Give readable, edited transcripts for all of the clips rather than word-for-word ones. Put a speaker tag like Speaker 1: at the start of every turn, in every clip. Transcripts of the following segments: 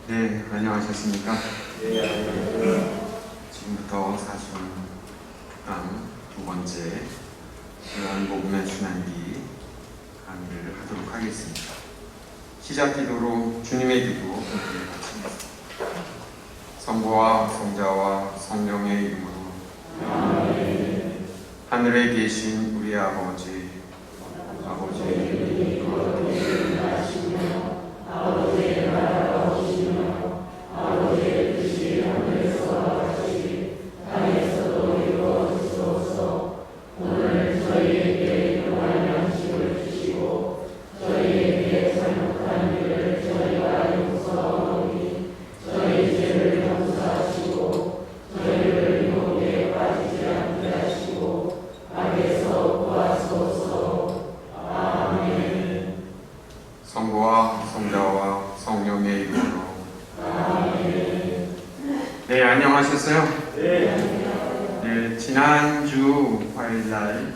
Speaker 1: 네, 안녕하셨습니까?
Speaker 2: 네, 안녕하세요.
Speaker 1: 지금부터 사순강 두 번째 요한복음의 순환기 강의를 하도록 하겠습니다. 시작 기도로 주님의 기도 함께 바칩니다. 성부와 성자와 성령의 이름으로 아멘. 하늘에 계신 우리 아버지
Speaker 3: 거룩히 하시며 아버지의 나라가 오시며 아버지의 뜻이 하늘에서와 같이 땅에서도 이루어지소서. 오늘 저희에게 일용할 양식을 주시고 저희에게 잘못한 일을 저희가 용서하오니 저희 죄를 용서하시고 저희를 유혹에 빠지지 않게 하시고 악에서 구하소서. 아멘.
Speaker 1: 성부와 성자와 성령의 이름으로
Speaker 3: 아멘.
Speaker 1: 네, 안녕하셨어요?
Speaker 2: 네,
Speaker 1: 네, 지난주 화요일날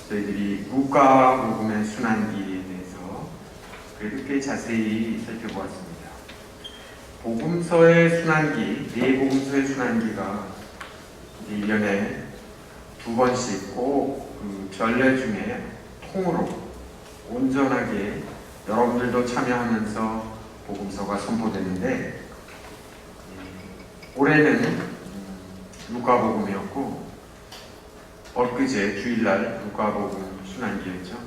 Speaker 1: 저희들이 루카복음의 순환기에 대해서 그래도 꽤 자세히 살펴보았습니다. 복음서의 순환기, 네 복음서의 순환기가 1년에 두 번씩 꼭 그 전례 중에 통으로 온전하게 여러분들도 참여하면서 복음서가 선포되는데 올해는 루카복음이었고 엊그제 주일날 루카복음 순환기였죠.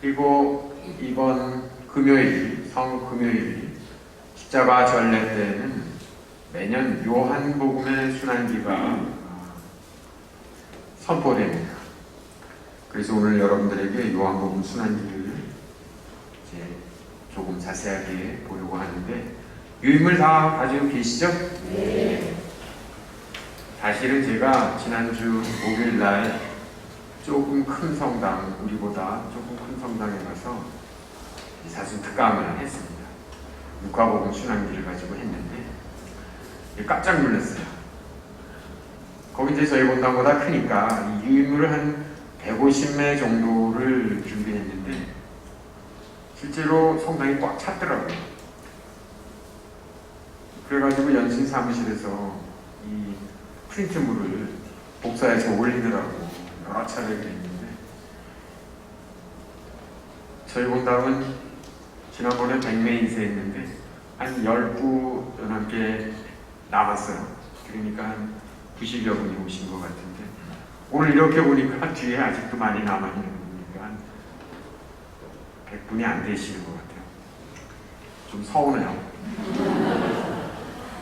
Speaker 1: 그리고 이번 금요일, 성금요일 십자가 전례 때는 매년 요한복음의 순환기가 선포됩니다. 그래서 오늘 여러분들에게 요한복음 순환기를 이제 조금 자세하게 보려고 하는데 유인물 다 가지고 계시죠?
Speaker 3: 네.
Speaker 1: 사실은 제가 지난주 목요일날 조금 큰 성당, 우리보다 조금 큰 성당에 가서 사순 특강을 했습니다. 루카복음 순환기를 가지고 했는데 깜짝 놀랐어요. 거기 이제 저희 본당보다 크니까 이 유인물을 한 150매 정도를 준비했는데 실제로 성당이 꽉 찼더라고요. 그래가지고 연신 사무실에서 이 프린트물을 복사해서 올리느라고 여러 차례 그랬는데 저희 본당은 지난번에 100매 인쇄했는데 한 10부 넘게 남았어요. 그러니까 한 90여 분이 오신 것 같은데 오늘 이렇게 보니까 뒤에 아직도 많이 남아있는 거 보니까 한 100분이 안 되시는 것 같아요. 좀 서운해요.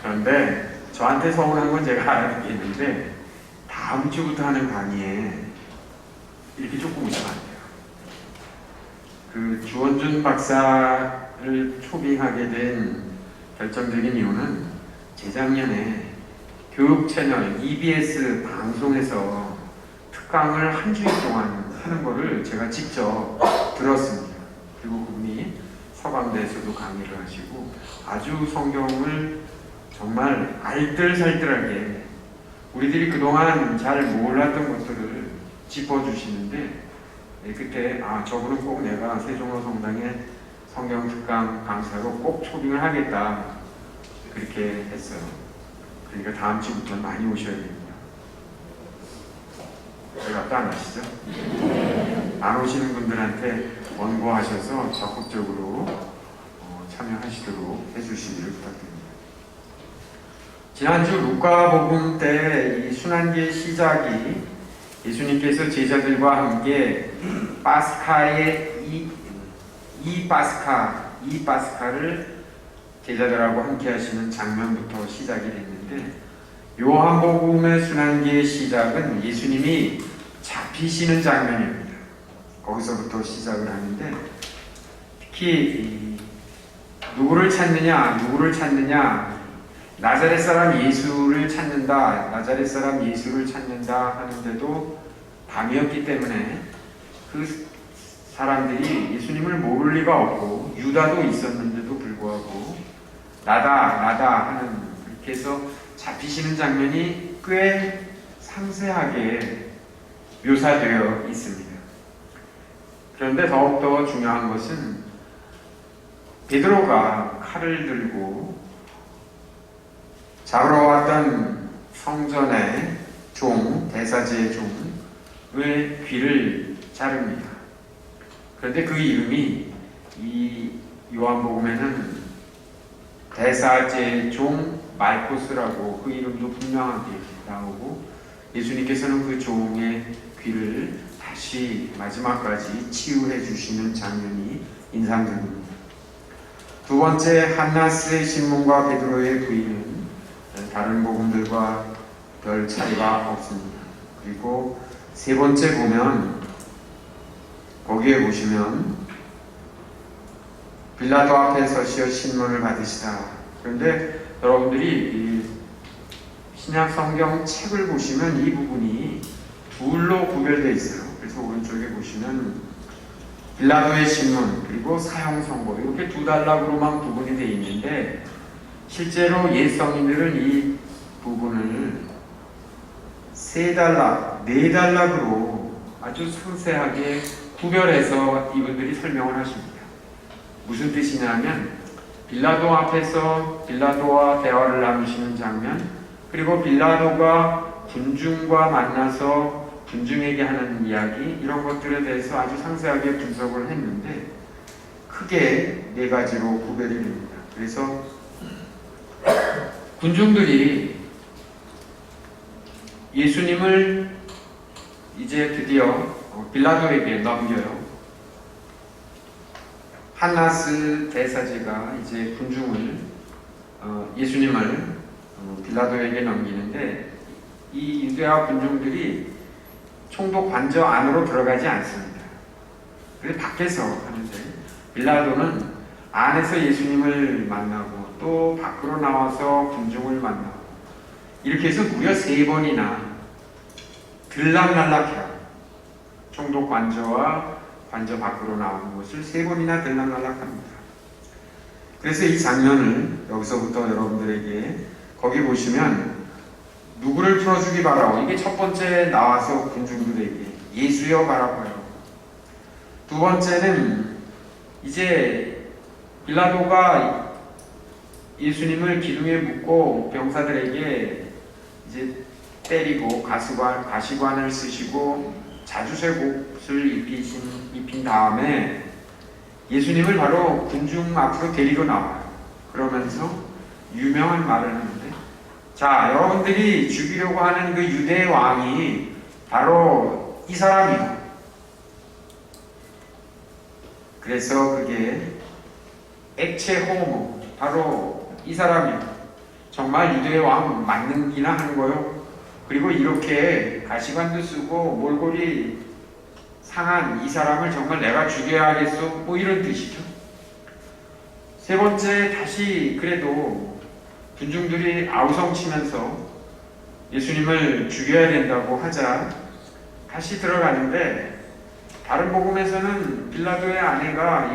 Speaker 1: 그런데 저한테 서운한 건 제가 알아듣겠는데 다음 주부터 하는 강의에 이렇게 조금 오시면 안 돼요. 그 주원준 박사를 초빙하게 된 결정적인 이유는 재작년에 교육 채널 EBS 방송에서 특강을 한 주일 동안 하는 거를 제가 직접 들었습니다. 그리고 그분이 서강대에서도 강의를 하시고 아주 성경을 정말 알뜰살뜰하게 우리들이 그동안 잘 몰랐던 것들을 짚어주시는데 그때 저분은 꼭 내가 세종로 성당의 성경 특강 강사로 꼭 초빙을 하겠다 그렇게 했어요. 그러니까 다음 주부터 많이 오셔야 됩니다. 제가 또 안 아시죠? 안 오시는 분들한테 원고하셔서 적극적으로 참여하시도록 해주시기를 부탁드립니다. 지난주 루카복음 때 이 순환기의 시작이 예수님께서 제자들과 함께 파스카의 이 파스카를 제자들하고 함께 하시는 장면부터 시작이 됐는데 요한복음의 순환기의 시작은 예수님이 잡히시는 장면입니다. 거기서부터 시작을 하는데 특히 누구를 찾느냐 나자렛 사람 예수를 찾는다 하는데도 밤이었기 때문에 그 사람들이 예수님을 모를 리가 없고 유다도 있었는데도 불구하고 나다 하는 이렇게 해서 잡히시는 장면이 꽤 상세하게 묘사되어 있습니다. 그런데 더욱더 중요한 것은 베드로가 칼을 들고 잡으러 왔던 성전의 종, 대사제의 종의 귀를 자릅니다. 그런데 그 이름이 이 요한복음에는 대사제의 종 말코스라고 그 이름도 분명하게 나오고, 예수님께서는 그 종의 귀를 다시 마지막까지 치유해 주시는 장면이 인상적입니다. 두 번째, 한나스의 신문과 베드로의 부인은 다른 복음들과 별 차이가 없습니다. 그리고 세 번째 보면, 거기에 보시면 빌라도 앞에 서시어 신문을 받으시다. 그런데 여러분들이 이 신약 성경 책을 보시면 이 부분이 둘로 구별되어 있어요. 그래서 오른쪽에 보시면 빌라도의 신문 그리고 사형 선고, 이렇게 두 단락으로만 구분이 되어 있는데, 실제로 옛 성인들은 이 부분을 세 단락, 네 단락으로 아주 상세하게 구별해서 이분들이 설명을 하십니다. 무슨 뜻이냐면, 빌라도 앞에서 빌라도와 대화를 나누시는 장면, 그리고 빌라도가 군중과 만나서 군중에게 하는 이야기, 이런 것들에 대해서 아주 상세하게 분석을 했는데, 크게 네 가지로 구별이 됩니다. 그래서 군중들이 예수님을 이제 드디어 빌라도에게 넘겨요. 한나스 대사제가 이제 군중을 예수님을 빌라도에게 넘기는데, 이 유대와 군중들이 총독 관저 안으로 들어가지 않습니다. 그래서 밖에서 하는데, 빌라도는 안에서 예수님을 만나고 또 밖으로 나와서 군중을 만나고, 이렇게 해서 무려 3번이나 들락날락해요. 총독 관저와 관저 밖으로 나오는 것을 3번이나 들락날락합니다. 그래서 이 장면을 여기서부터 여러분들에게, 거기 보시면 누구를 풀어주기 바라고, 이게 첫 번째 나와서 군중들에게 예수여 바라봐요. 두 번째는 이제 빌라도가 예수님을 기둥에 묶고 병사들에게 이제 때리고 가시관을 쓰시고 자주색 옷을 입힌 다음에 예수님을 바로 군중 앞으로 데리고 나와요. 그러면서 유명한 말을 하는데, 자, 여러분들이 죽이려고 하는 그 유대 왕이 바로 이 사람이요. 그래서 그게 액체 호모, 바로 이 사람이요. 정말 유대 왕 맞는기나 하는 거요. 그리고 이렇게 가시관도 쓰고 몰골이 상한 이 사람을 정말 내가 죽여야겠어, 뭐 이런 뜻이죠. 세 번째, 다시 그래도 군중들이 아우성치면서 예수님을 죽여야 된다고 하자 다시 들어가는데, 다른 복음에서는 빌라도의 아내가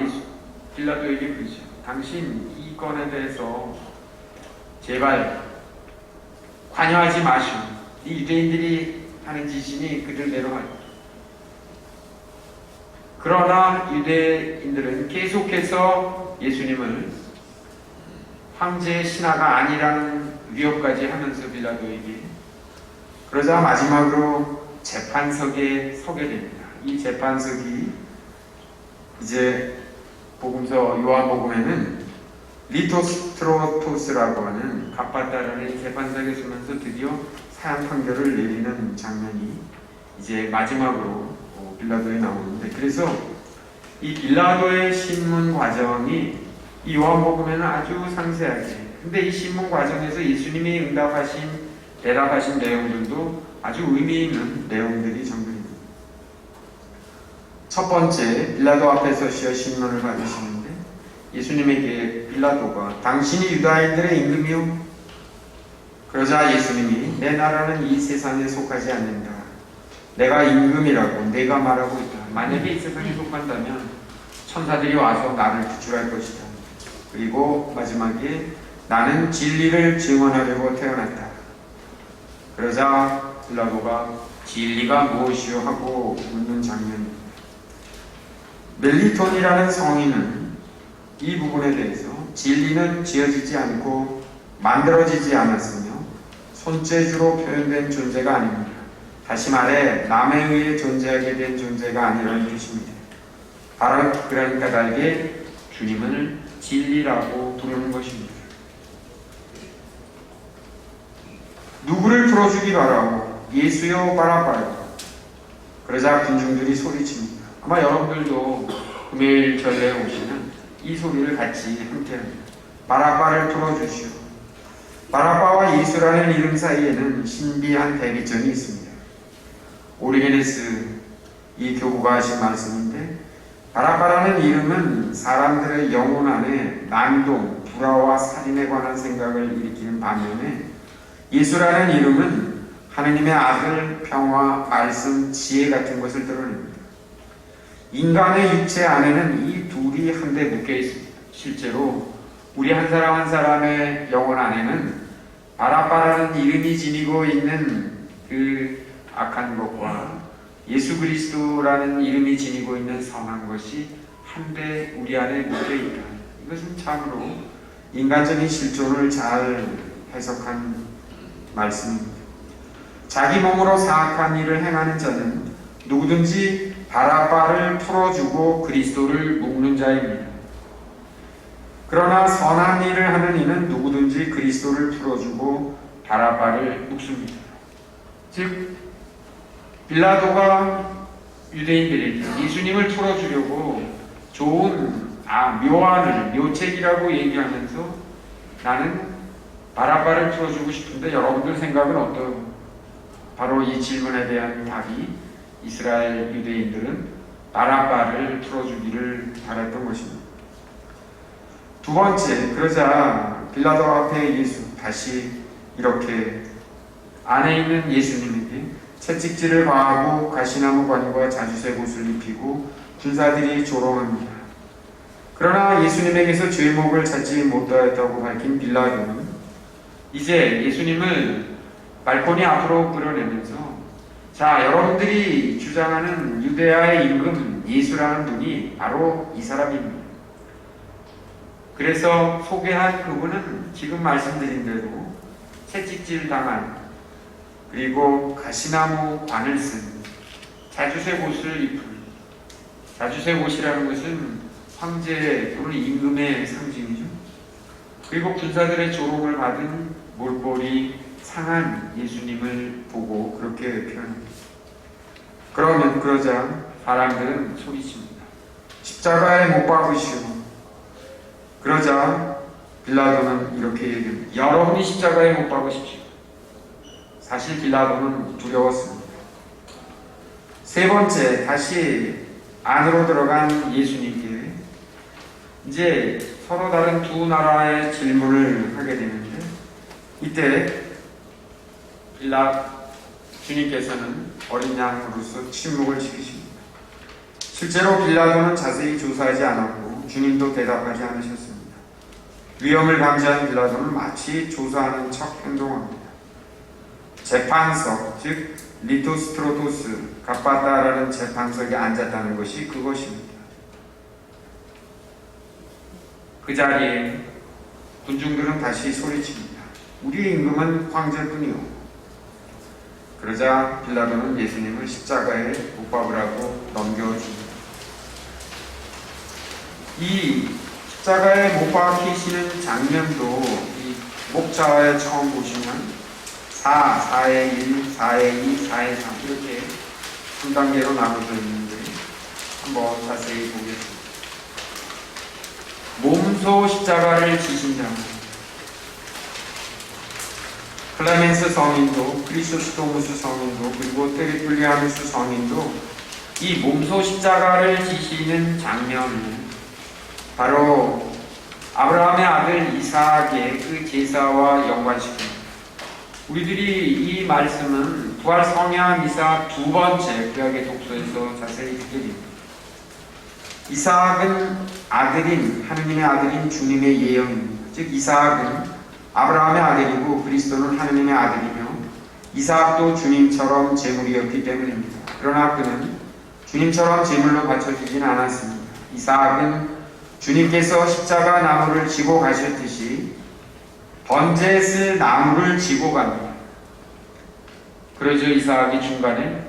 Speaker 1: 빌라도에게 그러죠. 당신 이 건에 대해서 제발 관여하지 마시오. 이 유대인들이 하는 짓이니 그들대로 하라. 그러나 유대인들은 계속해서 예수님을 황제의 신하가 아니라는 위협까지 하면서 빌라도에게, 그러자 마지막으로 재판석에 서게 됩니다. 이 재판석이 이제 복음서 요한복음에는 리토스트로토스라고 하는 갑바다라는 재판석에 서면서 드디어 사형 판결을 내리는 장면이 이제 마지막으로 빌라도에 나오는데, 그래서 이 빌라도의 신문 과정이 이 요한복음에는 아주 상세하게, 근데 이 신문 과정에서 예수님이 대답하신 내용들도 아주 의미 있는 내용들이 정리됩니다. 첫 번째, 빌라도 앞에서 시어 신문을 받으시는데, 예수님에게 빌라도가 당신이 유다인들의 임금이요? 그러자 예수님이 내 나라는 이 세상에 속하지 않는다. 내가 임금이라고 내가 말하고 있다. 만약에 이 세상에 속한다면 천사들이 와서 나를 구출할 것이다. 그리고 마지막에 나는 진리를 증언하려고 태어났다. 그러자 빌라도가 진리가 무엇이요? 하고 묻는 장면입니다. 멜리톤이라는 성인은 이 부분에 대해서 진리는 지어지지 않고 만들어지지 않았으며 손재주로 표현된 존재가 아닙니다. 다시 말해 남에 의해 존재하게 된 존재가 아니라는 뜻입니다. 바로 그런 까닭에 주님을 진리라고 부르는 것입니다. 누구를 풀어주기 바라고 예수여 바라바요. 그러자 군중들이 소리칩니다. 아마 여러분들도 금요일 전례에 오시면 이 소리를 같이 함께합니다. 바라바를 풀어주시오. 바라바와 예수라는 이름 사이에는 신비한 대비점이 있습니다. 오리게네스 이 교구가 하신 말씀인데, 바라바라는 이름은 사람들의 영혼 안에 난동, 불화와 살인에 관한 생각을 일으키는 반면에, 예수라는 이름은 하느님의 아들, 평화, 말씀, 지혜 같은 것을 드러냅니다. 인간의 육체 안에는 이 둘이 한데 묶여 있습니다. 실제로 우리 한 사람 한 사람의 영혼 안에는 바라바라는 이름이 지니고 있는 그 악한 것과 예수 그리스도라는 이름이 지니고 있는 선한 것이 한데 우리 안에 묶여 있다. 이것은 참으로 인간적인 실존을 잘 해석한 말씀입니다. 자기 몸으로 사악한 일을 행하는 자는 누구든지 바라바를 풀어주고 그리스도를 묶는 자입니다. 그러나 선한 일을 하는 이는 누구든지 그리스도를 풀어주고 바라바를 묶습니다. 즉 빌라도가 유대인들에게 예수님을 풀어주려고 좋은 묘안을 묘책이라고 얘기하면서 나는 바라바를 풀어주고 싶은데 여러분들 생각은 어떠요? 바로 이 질문에 대한 답이 이스라엘 유대인들은 바라바를 풀어주기를 바랐던 것입니다. 두 번째, 그러자 빌라도 앞에 예수 다시 이렇게 안에 있는 예수님에게 채찍질을 가하고 가시나무 관과 자주색 옷을 입히고 군사들이 조롱합니다. 그러나 예수님에게서 죄목을 찾지 못하였다고 밝힌 빌라도는 이제 예수님을 발코니 앞으로 끌어내면서, 자, 여러분들이 주장하는 유대아의 임금 예수라는 분이 바로 이 사람입니다. 그래서 소개한 그분은 지금 말씀드린 대로 채찍질 당한, 그리고 가시나무 관을 쓴, 자주색 옷을 입은, 자주색 옷이라는 것은 황제 또는 임금의 상징이죠. 그리고 군사들의 조롱을 받은 몰골이 상한 예수님을 보고 그렇게 표현합니다. 그러자 사람들은 소리칩니다. 십자가에 못 박으시오. 그러자 빌라도는 이렇게 얘기합니다. 여러분이 십자가에 못 박으십시오. 사실 빌라도는 두려웠습니다. 세 번째, 다시 안으로 들어간 예수님께 이제 서로 다른 두 나라의 질문을 하게 되는데, 이때 주님께서는 어린 양으로서 침묵을 지키십니다. 실제로 빌라도는 자세히 조사하지 않았고 주님도 대답하지 않으셨습니다. 위험을 감지한 빌라도는 마치 조사하는 척 행동합니다. 재판석, 즉 리토스트로토스, 갑바다라는 재판석에 앉았다는 것이 그것입니다. 그 자리에 군중들은 다시 소리칩니다. 우리의 임금은 황제뿐이요. 그러자 빌라도는 예수님을 십자가에 못 박으라고 넘겨줍니다. 이 십자가에 못 박히시는 장면도 이 목자에 처음 보시면 4의 1, 4의 2, 4의 3 이렇게 3단계로 나눠져 있는데 한번 자세히 보겠습니다. 몸소 십자가를 지신 자, 클레멘스 성인도, 크리소스토무스 성인도, 그리고 테리툴리아누스 성인도 이 몸소 십자가를 지시는 장면은 바로 아브라함의 아들 이삭의 그 제사와 연관시킵니다. 우리들이 이 말씀은 부활 성약 이삭 두 번째 구약의 독서에서 자세히 듣게 됩니다. 이삭은 아들인, 하느님의 아들인 주님의 예언입니다. 즉 이삭은 아브라함의 아들이고 그리스도는 하느님의 아들이며 이삭도 주님처럼 제물이었기 때문입니다. 그러나 그는 주님처럼 제물로 바쳐지진 않았습니다. 이삭은 주님께서 십자가 나무를 지고 가셨듯이 번제에 쓸 나무를 지고 갑니다. 그러죠. 이삭이 중간에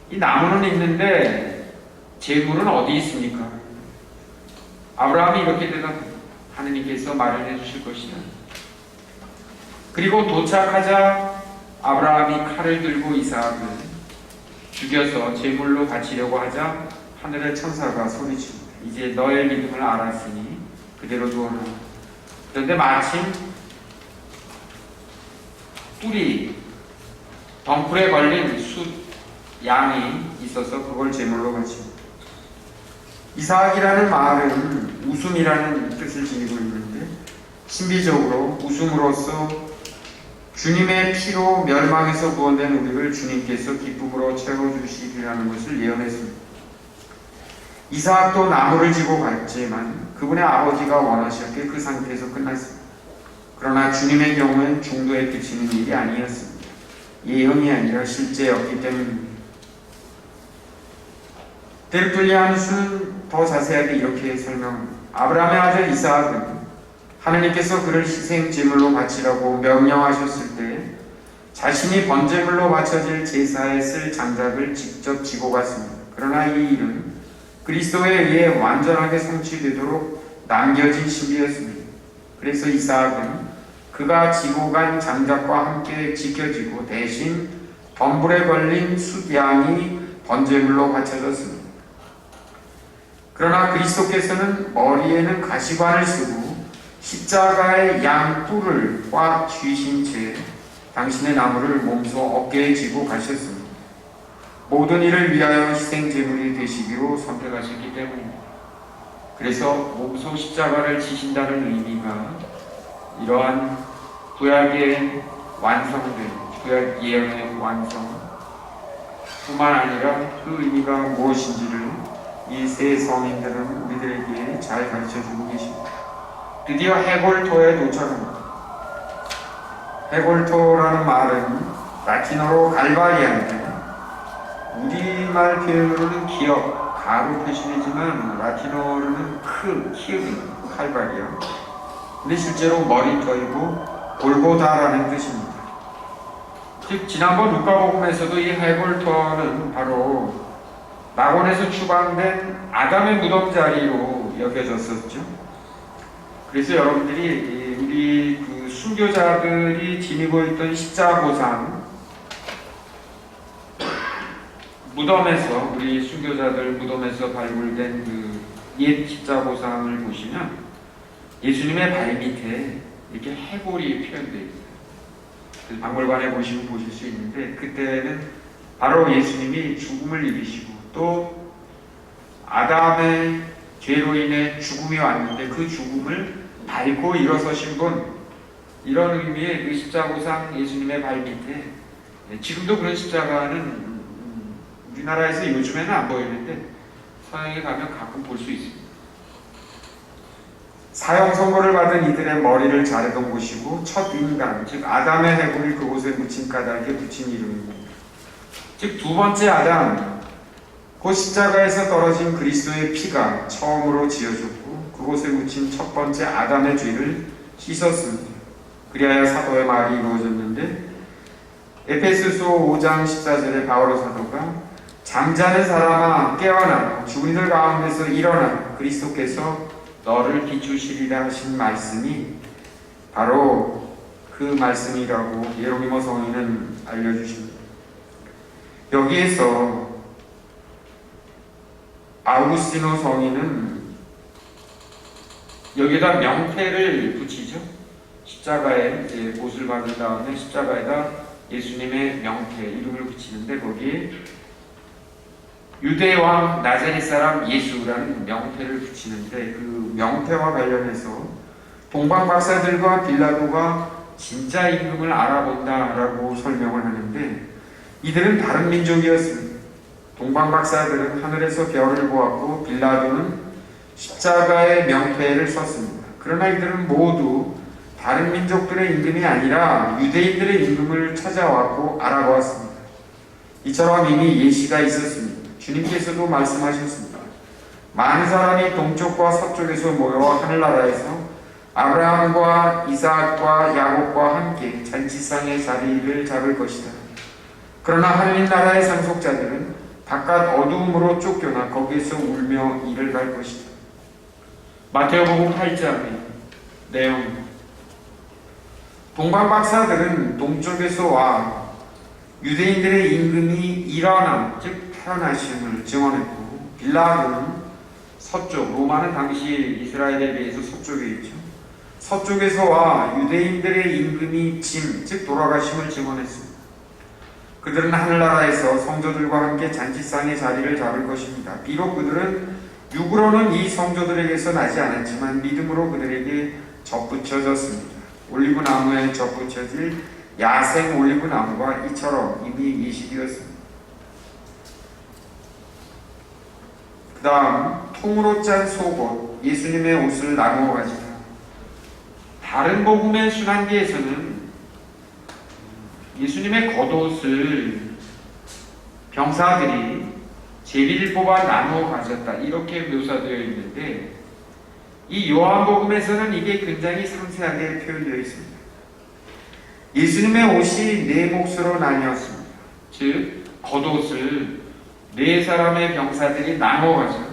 Speaker 1: 이 나무는 있는데 재물은 어디 있습니까? 아브라함이 이렇게 대답합니다. 하느님께서 마련해 주실 것이다. 그리고 도착하자 아브라함이 칼을 들고 이삭을 죽여서 제물로 바치려고 하자 하늘의 천사가 소리칩니다. 이제 너의 믿음을 알았으니 그대로 두어라. 그런데 마침 뿔이 덩굴에 걸린 숫 양이 있어서 그걸 제물로 바칩니다. 이삭이라는 말은 웃음이라는 뜻을 지니고 있는데 신비적으로 웃음으로써 주님의 피로 멸망에서 구원된 우리를 주님께서 기쁨으로 채워주시리라는 것을 예언했습니다. 이삭도 나무를 지고 갔지만 그분의 아버지가 원하셨기에 그 상태에서 끝났습니다. 그러나 주님의 경우엔 중도에 그치는 일이 아니었습니다. 예언이 아니라 실제였기 때문입니다. 데르툴리아누스는 더 자세하게 이렇게 설명합니다. 아브라함의 아들 이삭은 하느님께서 그를 희생제물로 바치라고 명령하셨을 때 자신이 번제물로 바쳐질 제사에 쓸 장작을 직접 지고 갔습니다. 그러나 이 일은 그리스도에 의해 완전하게 성취되도록 남겨진 신비였습니다. 그래서 이삭은 그가 지고 간 장작과 함께 지켜지고 대신 덤불에 걸린 숫양이 번제물로 바쳐졌습니다. 그러나 그리스도께서는 머리에는 가시관을 쓰고 십자가의 양 뿔을 꽉 쥐신 채 당신의 나무를 몸소 어깨에 지고 가셨습니다. 모든 일을 위하여 희생제물이 되시기로 선택하셨기 때문입니다. 그래서 몸소 십자가를 지신다는 의미가 이러한 구약의 완성된 구약 예언의 완성 뿐만 아니라 그 의미가 무엇인지를 이 세 성인들은 우리들에게 잘 가르쳐주고 계십니다. 드디어 해골토에 도착합니다. 해골토라는 말은 라틴어로 갈바리아인데 우리말 표현으로는 기억, 가로 표시되지만 라틴어로는 키읔입니다. 칼바리아. 근데 실제로 머리터이고 골고다라는 뜻입니다. 즉 지난번 루카복음에서도 이 해골터는 바로 낙원에서 추방된 아담의 무덤 자리로 여겨졌었죠. 그래서 여러분들이 우리 그 순교자들이 지니고 있던 십자보상 무덤에서 우리 순교자들 무덤에서 발굴된 그 옛 십자보상을 보시면 예수님의 발 밑에 이렇게 해골이 표현되어 있어요. 박물관에 보시면 보실 수 있는데 그때는 바로 예수님이 죽음을 입으시고 또 아담의 죄로 인해 죽음이 왔는데 그 죽음을 밟고 일어서신 분, 이런 의미의 그 십자보상 예수님의 발 밑에 지금도 그런 십자가는 우리나라에서 요즘에는 안 보이는데 서양에 가면 가끔 볼 수 있습니다. 사형 선고를 받은 이들의 머리를 자르던 곳이고 첫 인간, 즉 아담의 해골이 그곳에 묻힌 까닭에 붙인 이름입니다. 즉 두 번째 아담, 그 십자가에서 떨어진 그리스도의 피가 처음으로 지어졌고 그곳에 묻힌 첫 번째 아담의 죄를 씻었습니다. 그리하여 사도의 말이 이루어졌는데 에베소서 5장 14절에 바오로 사도가 잠자는 사람아 깨어나 죽은 이들 가운데서 일어나 그리스도께서 너를 비추시리라 하신 말씀이 바로 그 말씀이라고 예로니모 성인은 알려주십니다. 여기에서 아우구스티노 성인은 여기다 명패를 붙이죠. 십자가에 이제 못을 박은 다음에 십자가에다 예수님의 명패 이름을 붙이는데 거기에 유대왕 나자렛 사람 예수라는 명패를 붙이는데 그 명패와 관련해서 동방 박사들과 빌라도가 진짜 임금을 알아본다라고 설명을 하는데 이들은 다른 민족이었습니다. 동방 박사들은 하늘에서 별을 보았고 빌라도는 십자가의 명패를 썼습니다. 그러나 이들은 모두 다른 민족들의 임금이 아니라 유대인들의 임금을 찾아왔고 알아보았습니다. 이처럼 이미 예시가 있었습니다. 주님께서도 말씀하셨습니다. 많은 사람이 동쪽과 서쪽에서 모여 하늘나라에서 아브라함과 이삭과 야곱과 함께 잔치상의 자리를 잡을 것이다. 그러나 하느님 나라의 상속자들은 바깥 어두움으로 쫓겨나 거기에서 울며 이를 갈 것이다. 마태복음 8장의 내용. 동방 박사들은 동쪽에서 와 유대인들의 임금이 일어남, 즉 태어나심을 증언했고, 빌라도는 서쪽, 로마는 당시 이스라엘에 비해서 서쪽에 있죠. 서쪽에서 와 유대인들의 임금이 짐, 즉 돌아가심을 증언했습니다. 그들은 하늘나라에서 성도들과 함께 잔치상의 자리를 잡을 것입니다. 비록 그들은 육으로는 이 성도들에게서 나지 않았지만 믿음으로 그들에게 접붙여졌습니다. 올리브나무에 접붙여질 야생 올리브나무가 이처럼 이미 예시되었습니다. 그 다음, 통으로 짠 속옷, 예수님의 옷을 나누어 가지라. 다른 복음의 순환기에서는 예수님의 겉옷을 병사들이 제비를 뽑아 나누어 가졌다, 이렇게 묘사되어 있는데, 이 요한복음에서는 이게 굉장히 상세하게 표현되어 있습니다. 예수님의 옷이 네 몫으로 나뉘었습니다. 즉 겉옷을 네 사람의 병사들이 나누어 가죠.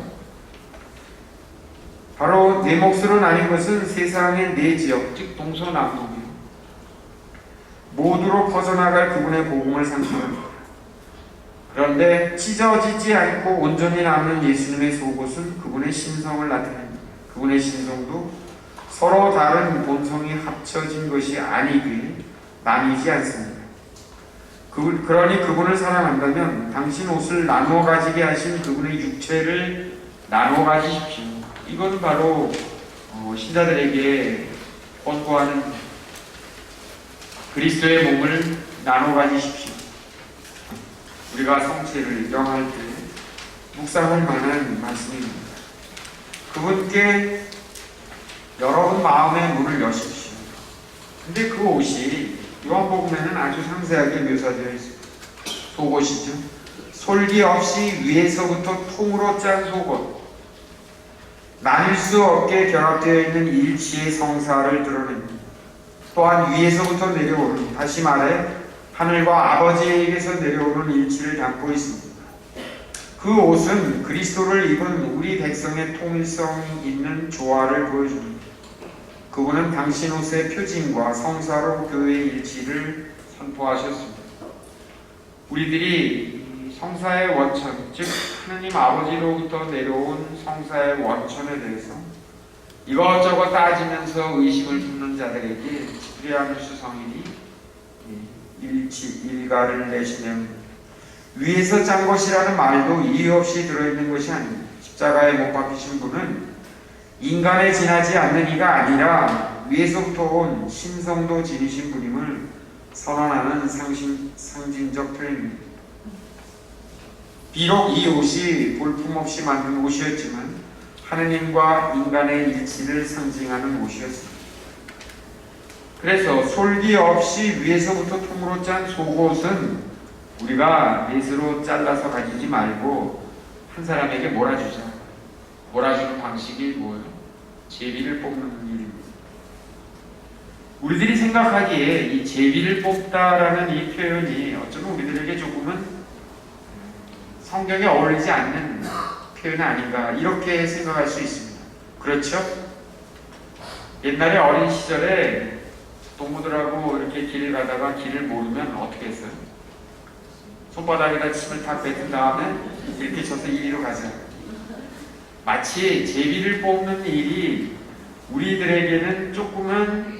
Speaker 1: 바로 네 몫으로 나뉜 것은 세상의 네 지역, 즉 동서남북이요, 모두로 퍼져나갈 그분의 복음을 상징합니다. 그런데 찢어지지 않고 온전히 남는 예수님의 속옷은 그분의 신성을 나타냅니다. 그분의 신성도 서로 다른 본성이 합쳐진 것이 아니기에 나뉘지 않습니다. 그러니 그분을 사랑한다면 당신 옷을 나누어 가지게 하신 그분의 육체를 나누어 가지십시오. 이것은 바로 신자들에게 권고하는, 그리스도의 몸을 나누어 가지십시오. 우리가 성체를 영할 때 묵상할 만한 말씀입니다. 그분께 여러분 마음의 문을 여십시오. 근데 그 옷이 요한복음에는 아주 상세하게 묘사되어 있습니다. 속옷이죠. 솔기 없이 위에서부터 통으로 짠 속옷, 나뉠 수 없게 결합되어 있는 일치의 성사를 드러냅니다. 또한 위에서부터 내려오는, 다시 말해 하늘과 아버지에게서 내려오는 일치를 담고 있습니다. 그 옷은 그리스도를 입은 우리 백성의 통일성이 있는 조화를 보여줍니다. 그분은 당신 옷의 표징과 성사로 교회의 일치를 선포하셨습니다. 우리들이 성사의 원천, 즉 하느님 아버지로부터 내려온 성사의 원천에 대해서 이것저것 따지면서 의심을 품는 자들에게 스피리아누스 성인이 일가를 내시면, 위에서 짠 것이라는 말도 이유 없이 들어있는 것이 아닙니다. 십자가에 못 박히신 분은 인간에 지나지 않는 이가 아니라 위에서부터 온 신성도 지니신 분임을 선언하는 상징적 표현입니다. 비록 이 옷이 볼품없이 만든 옷이었지만 하느님과 인간의 일치를 상징하는 옷이었습니다. 그래서 솔기 없이 위에서부터 통으로 짠 속옷은 우리가 넷으로 잘라서 가지지 말고 한 사람에게 몰아주자. 몰아주는 방식이 뭐예요? 제비를 뽑는 일입니다. 우리들이 생각하기에 이 제비를 뽑다라는 이 표현이 어쩌면 우리들에게 조금은 성경에 어울리지 않는 표현이 아닌가, 이렇게 생각할 수 있습니다. 그렇죠? 옛날에 어린 시절에 동무들하고 이렇게 길을 가다가 길을 모르면 어떻게 했어요? 손바닥에다 침을 탁 뱉은 다음에 이렇게 쳐서 이리로 가자. 마치 제비를 뽑는 일이 우리들에게는 조금은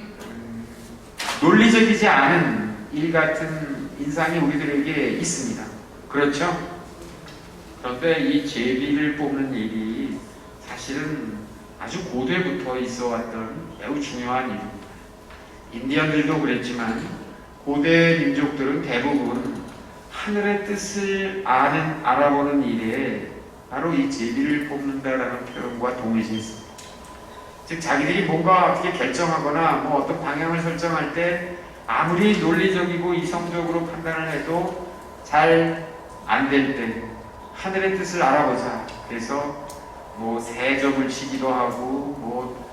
Speaker 1: 논리적이지 않은 일 같은 인상이 우리들에게 있습니다. 그렇죠? 그런데 이 제비를 뽑는 일이 사실은 아주 고대부터 있어 왔던 매우 중요한 일입니다. 인디언들도 그랬지만 고대 민족들은 대부분 하늘의 뜻을 알아보는 일에 바로 이 제비를 뽑는다라는 표현과 동일시 있습니다. 즉 자기들이 뭔가 어떻게 결정하거나 뭐 어떤 방향을 설정할 때 아무리 논리적이고 이성적으로 판단을 해도 잘 안 될 때 하늘의 뜻을 알아보자. 그래서 뭐 새적을 치기도 하고 뭐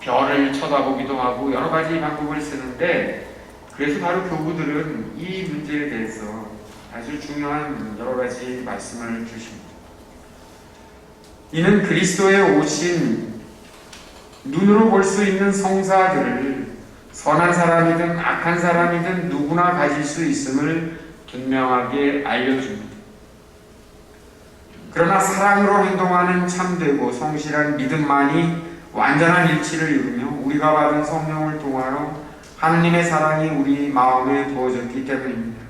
Speaker 1: 별을 쳐다보기도 하고 여러 가지 방법을 쓰는데, 그래서 바로 교구들은 이 문제에 대해서 아주 중요한 여러 가지 말씀을 주십니다. 이는 그리스도에 오신 눈으로 볼 수 있는 성사들을 선한 사람이든 악한 사람이든 누구나 가질 수 있음을 분명하게 알려줍니다. 그러나 사랑으로 행동하는 참되고 성실한 믿음만이 완전한 일치를 이루며 우리가 받은 성령을 통하여 하느님의 사랑이 우리 마음에 부어졌기 때문입니다.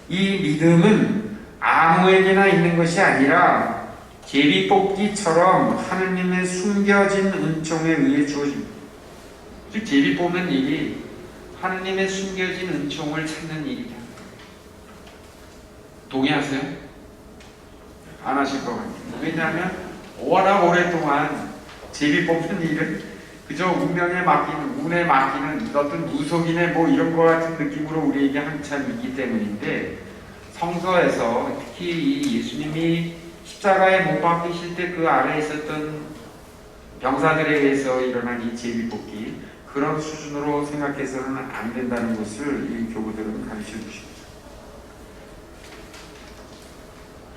Speaker 1: 이 믿음은 아무에게나 있는 것이 아니라 제비뽑기처럼 하느님의 숨겨진 은총에 의해 주어집니다. 즉 제비 뽑는 일이 하느님의 숨겨진 은총을 찾는 일이다. 동의하세요? 안 하실 것 같아요. 왜냐하면 워낙 오랫동안 제비 뽑는 일은 그저 운명에 맡기는, 운에 맡기는 어떤 무속인의 뭐 이런 거 같은 느낌으로 우리에게 한참 있기 때문인데, 성서에서 특히 이 예수님이 십자가에 못 박히실 때 그 안에 있었던 병사들에 의해서 일어난 이 제비 뽑기, 그런 수준으로 생각해서는 안 된다는 것을 이 교구들은 가르쳐 주십니다.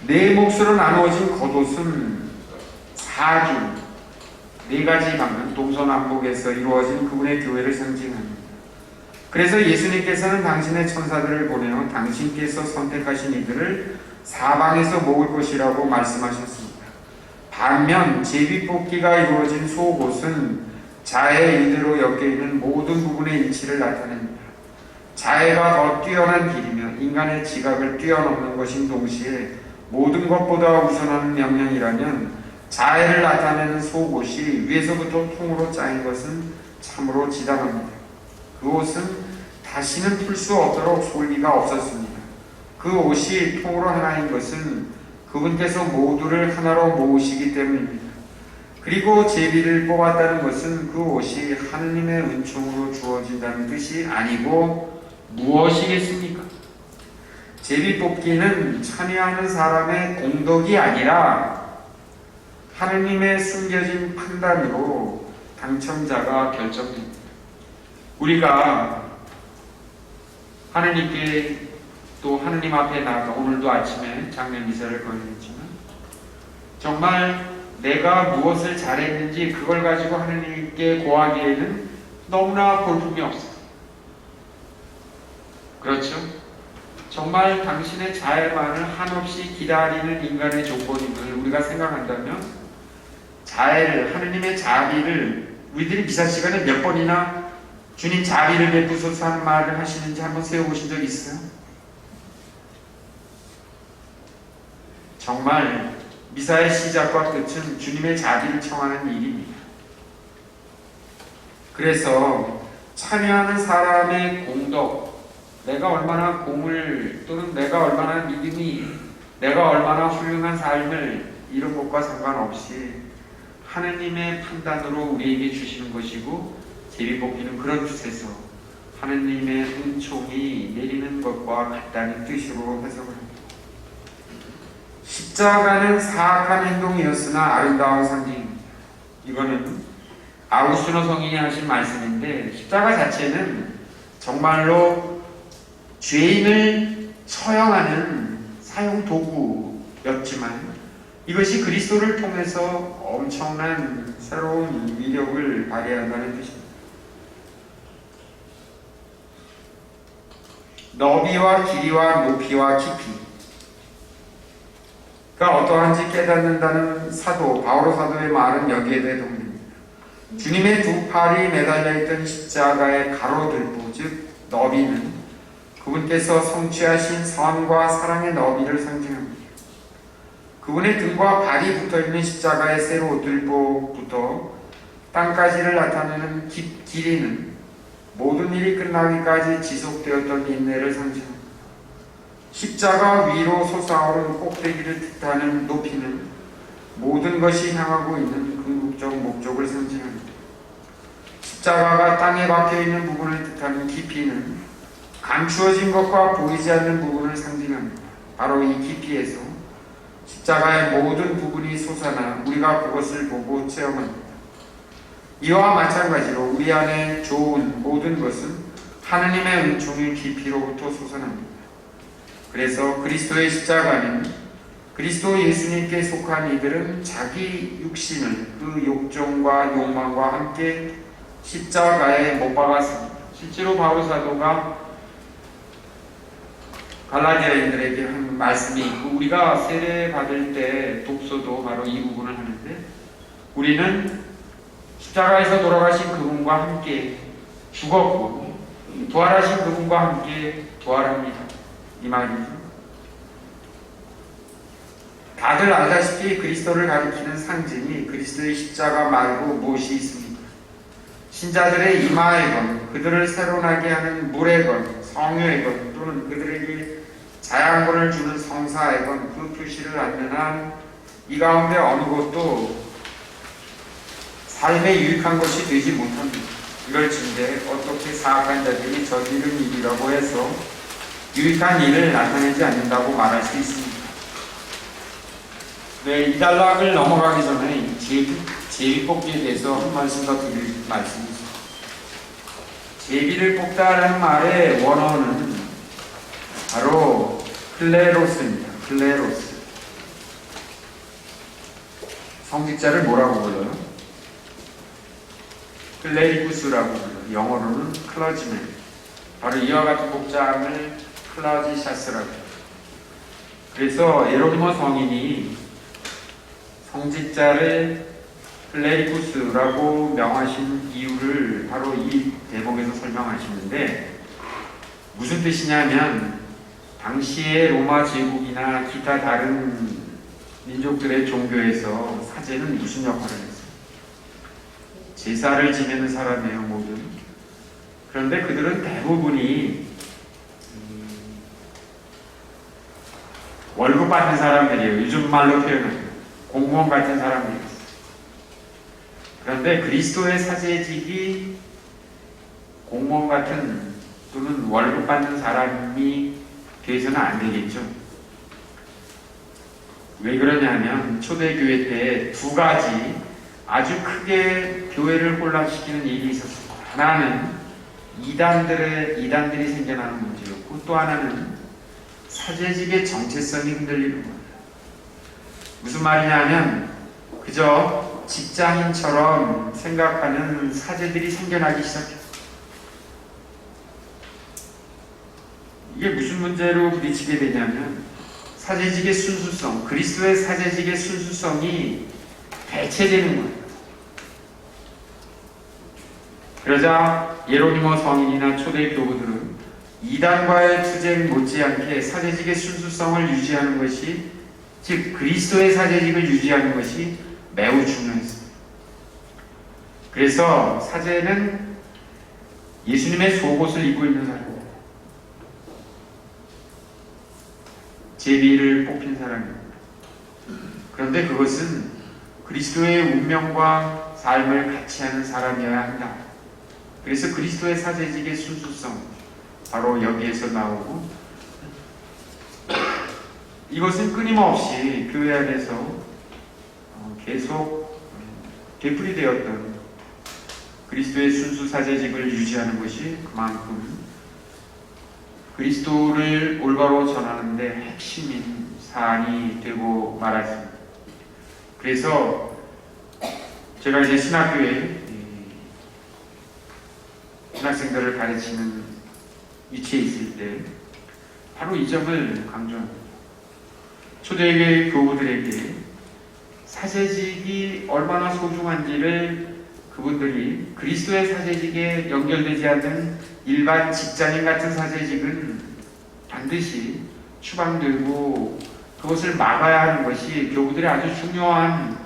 Speaker 1: 네 몫으로 나누어진 겉옷은 사주, 네 가지 방면, 동서남북에서 이루어진 그분의 교회를 상징합니다. 그래서 예수님께서는 당신의 천사들을 보내어 당신께서 선택하신 이들을 사방에서 모을 것이라고 말씀하셨습니다. 반면 제비뽑기가 이루어진 속옷은 자의 의대로 엮여있는 모든 부분의 일치를 나타냅니다. 자애가 더 뛰어난 길이며 인간의 지각을 뛰어넘는 것인 동시에 모든 것보다 우선하는 명령이라면 자애를 나타내는 속옷이 위에서부터 통으로 짜인 것은 참으로 지당합니다. 그 옷은 다시는 풀 수 없도록 솔기가 없었습니다. 그 옷이 통으로 하나인 것은 그분께서 모두를 하나로 모으시기 때문입니다. 그리고 제비를 뽑았다는 것은 그 옷이 하느님의 은총으로 주어진다는 뜻이 아니고 무엇이겠습니까? 제비 뽑기는 참여하는 사람의 공덕이 아니라 하느님의 숨겨진 판단으로 당첨자가 결정됩니다. 우리가 하느님께 또 하느님 앞에 나가 오늘도 아침에 장례 미사를 거행했지만 정말 내가 무엇을 잘했는지 그걸 가지고 하느님께 고하기에는 너무나 볼품이 없어요. 그렇죠? 정말 당신의 자애만을 한없이 기다리는 인간의 조건임을 우리가 생각한다면 자애를, 하느님의 자비를 우리들이 미사 시간에 몇 번이나 주님 자비를 베푸소서 하는 말을 하시는지 한번 세워보신 적 있어요? 정말 미사의 시작과 끝은 주님의 자비를 청하는 일입니다. 그래서 참여하는 사람의 공덕, 내가 얼마나 공을 또는 내가 얼마나 믿음이, 내가 얼마나 훌륭한 삶을 이런 것과 상관없이 하느님의 판단으로 우리에게 주시는 것이고, 제비뽑기는 그런 뜻에서 하느님의 은총이 내리는 것과 같다는 뜻으로 해석을 합니다. 십자가는 사악한 행동이었으나 아름다운 상징입니다. 이거는 아우구스티노 성인이 하신 말씀인데, 십자가 자체는 정말로 죄인을 처형하는 사용 도구였지만 이것이 그리스도를 통해서 엄청난 새로운 위력을 발휘한다는 뜻입니다. 너비와 길이와 높이와 깊이가 어떠한지 깨닫는다는 사도 바오로 사도의 말은 여기에 대해 동일합니다. 주님의 두 팔이 매달려 있던 십자가의 가로들보, 즉 너비는 그분께서 성취하신 선과 사랑의 너비를 상징합니다. 그분의 등과 발이 붙어있는 십자가의 세로 들보부터 땅까지를 나타내는 길이는 모든 일이 끝나기까지 지속되었던 인내를 상징합니다. 십자가 위로 솟아오른 꼭대기를 뜻하는 높이는 모든 것이 향하고 있는 궁극적 목적을 상징합니다. 십자가가 땅에 박혀있는 부분을 뜻하는 깊이는 감추어진 것과 보이지 않는 부분을 상징합니다. 바로 이 깊이에서 십자가의 모든 부분이 솟아나 우리가 그것을 보고 체험합니다. 이와 마찬가지로 우리 안에 좋은 모든 것은 하느님의 은총이 깊이로부터 솟아납니다. 그래서 그리스도의 십자가는 그리스도 예수님께 속한 이들은 자기 육신을 그 욕정과 욕망과 함께 십자가에 못 박았습니다. 실제로 바울 사도가 갈라디아인들에게 한 말씀이 있고, 우리가 세례 받을 때 독서도 바로 이 부분을 하는데, 우리는 십자가에서 돌아가신 그분과 함께 죽었고 부활하신 그분과 함께 부활합니다. 이 말이죠. 다들 알다시피 그리스도를 가리키는 상징이 그리스도의 십자가 말고 무엇이 있습니까? 신자들의 이마에건, 그들을 새로나게 하는 물에건, 성유에건, 또는 그들에게 자양분을 주는 성사에건 그 표시를 않는 한 이 가운데 어느 것도 삶에 유익한 것이 되지 못합니다. 이럴 즈음에 어떻게 사악한 자들이 저지른 일이라고 해서 유익한 일을 나타내지 않는다고 말할 수 있습니다. 네, 이 단락을 넘어가기 전에 제비 뽑기에 대해서 한 말씀 더 드릴 말씀이 있습니다. 제비를 뽑다라는 말의 원어는 바로 클레로스입니다. 클레로스. 성직자를 뭐라고 불러요? 클레리쿠스라고 불러요. 영어로는 클러지맨. 바로 이와 같은 복장을 클라지샤스라고 해요. 그래서 예로니모 성인이 성직자를 클레리쿠스라고 명하신 이유를 바로 이 대목에서 설명하시는데, 무슨 뜻이냐면 당시의 로마 제국이나 기타 다른 민족들의 종교에서 사제는 무슨 역할을 했어요? 제사를 지내는 사람이에요, 모두. 그런데 그들은 대부분이 월급 받는 사람들이에요. 요즘 말로 표현하면 공무원 같은 사람들이었어요. 그런데 그리스도의 사제직이 공무원 같은 또는 월급 받는 사람이 돼서는 안 되겠죠. 왜 그러냐면 초대교회 때 두 가지 아주 크게 교회를 혼란시키는 일이 있었습니다. 하나는 이단들이 생겨나는 문제였고, 또 하나는 사제직의 정체성이 흔들리는 거예요. 무슨 말이냐면 그저 직장인처럼 생각하는 사제들이 생겨나기 시작했어요. 이게 무슨 문제로 부딪히게 되냐면 사제직의 순수성, 그리스도의 사제직의 순수성이 대체되는 거예요. 그러자 예로니모 성인이나 초대 교우들은 이단과의 투쟁 못지않게 사제직의 순수성을 유지하는 것이, 즉 그리스도의 사제직을 유지하는 것이 매우 중요했습니다. 그래서 사제는 예수님의 속옷을 입고 있는 사람입니다. 제비를 뽑힌 사람입니다. 그런데 그것은 그리스도의 운명과 삶을 같이 하는 사람이어야 한다. 그래서 그리스도의 사제직의 순수성, 바로 여기에서 나오고, 이것은 끊임없이 교회 안에서 계속 되풀이되었던 그리스도의 순수 사제직을 유지하는 것이 그만큼 그리스도를 올바로 전하는데 핵심인 사안이 되고 말았습니다. 그래서 제가 이제 신학교에 신학생들을 가르치는 위치에 있을 때 바로 이 점을 강조합니다. 초대교회 교우들에게 사제직이 얼마나 소중한지를 그분들이 그리스도의 사제직에 연결되지 않는 일반 직장인 같은 사제직은 반드시 추방되고 그것을 막아야 하는 것이 교우들의 아주 중요한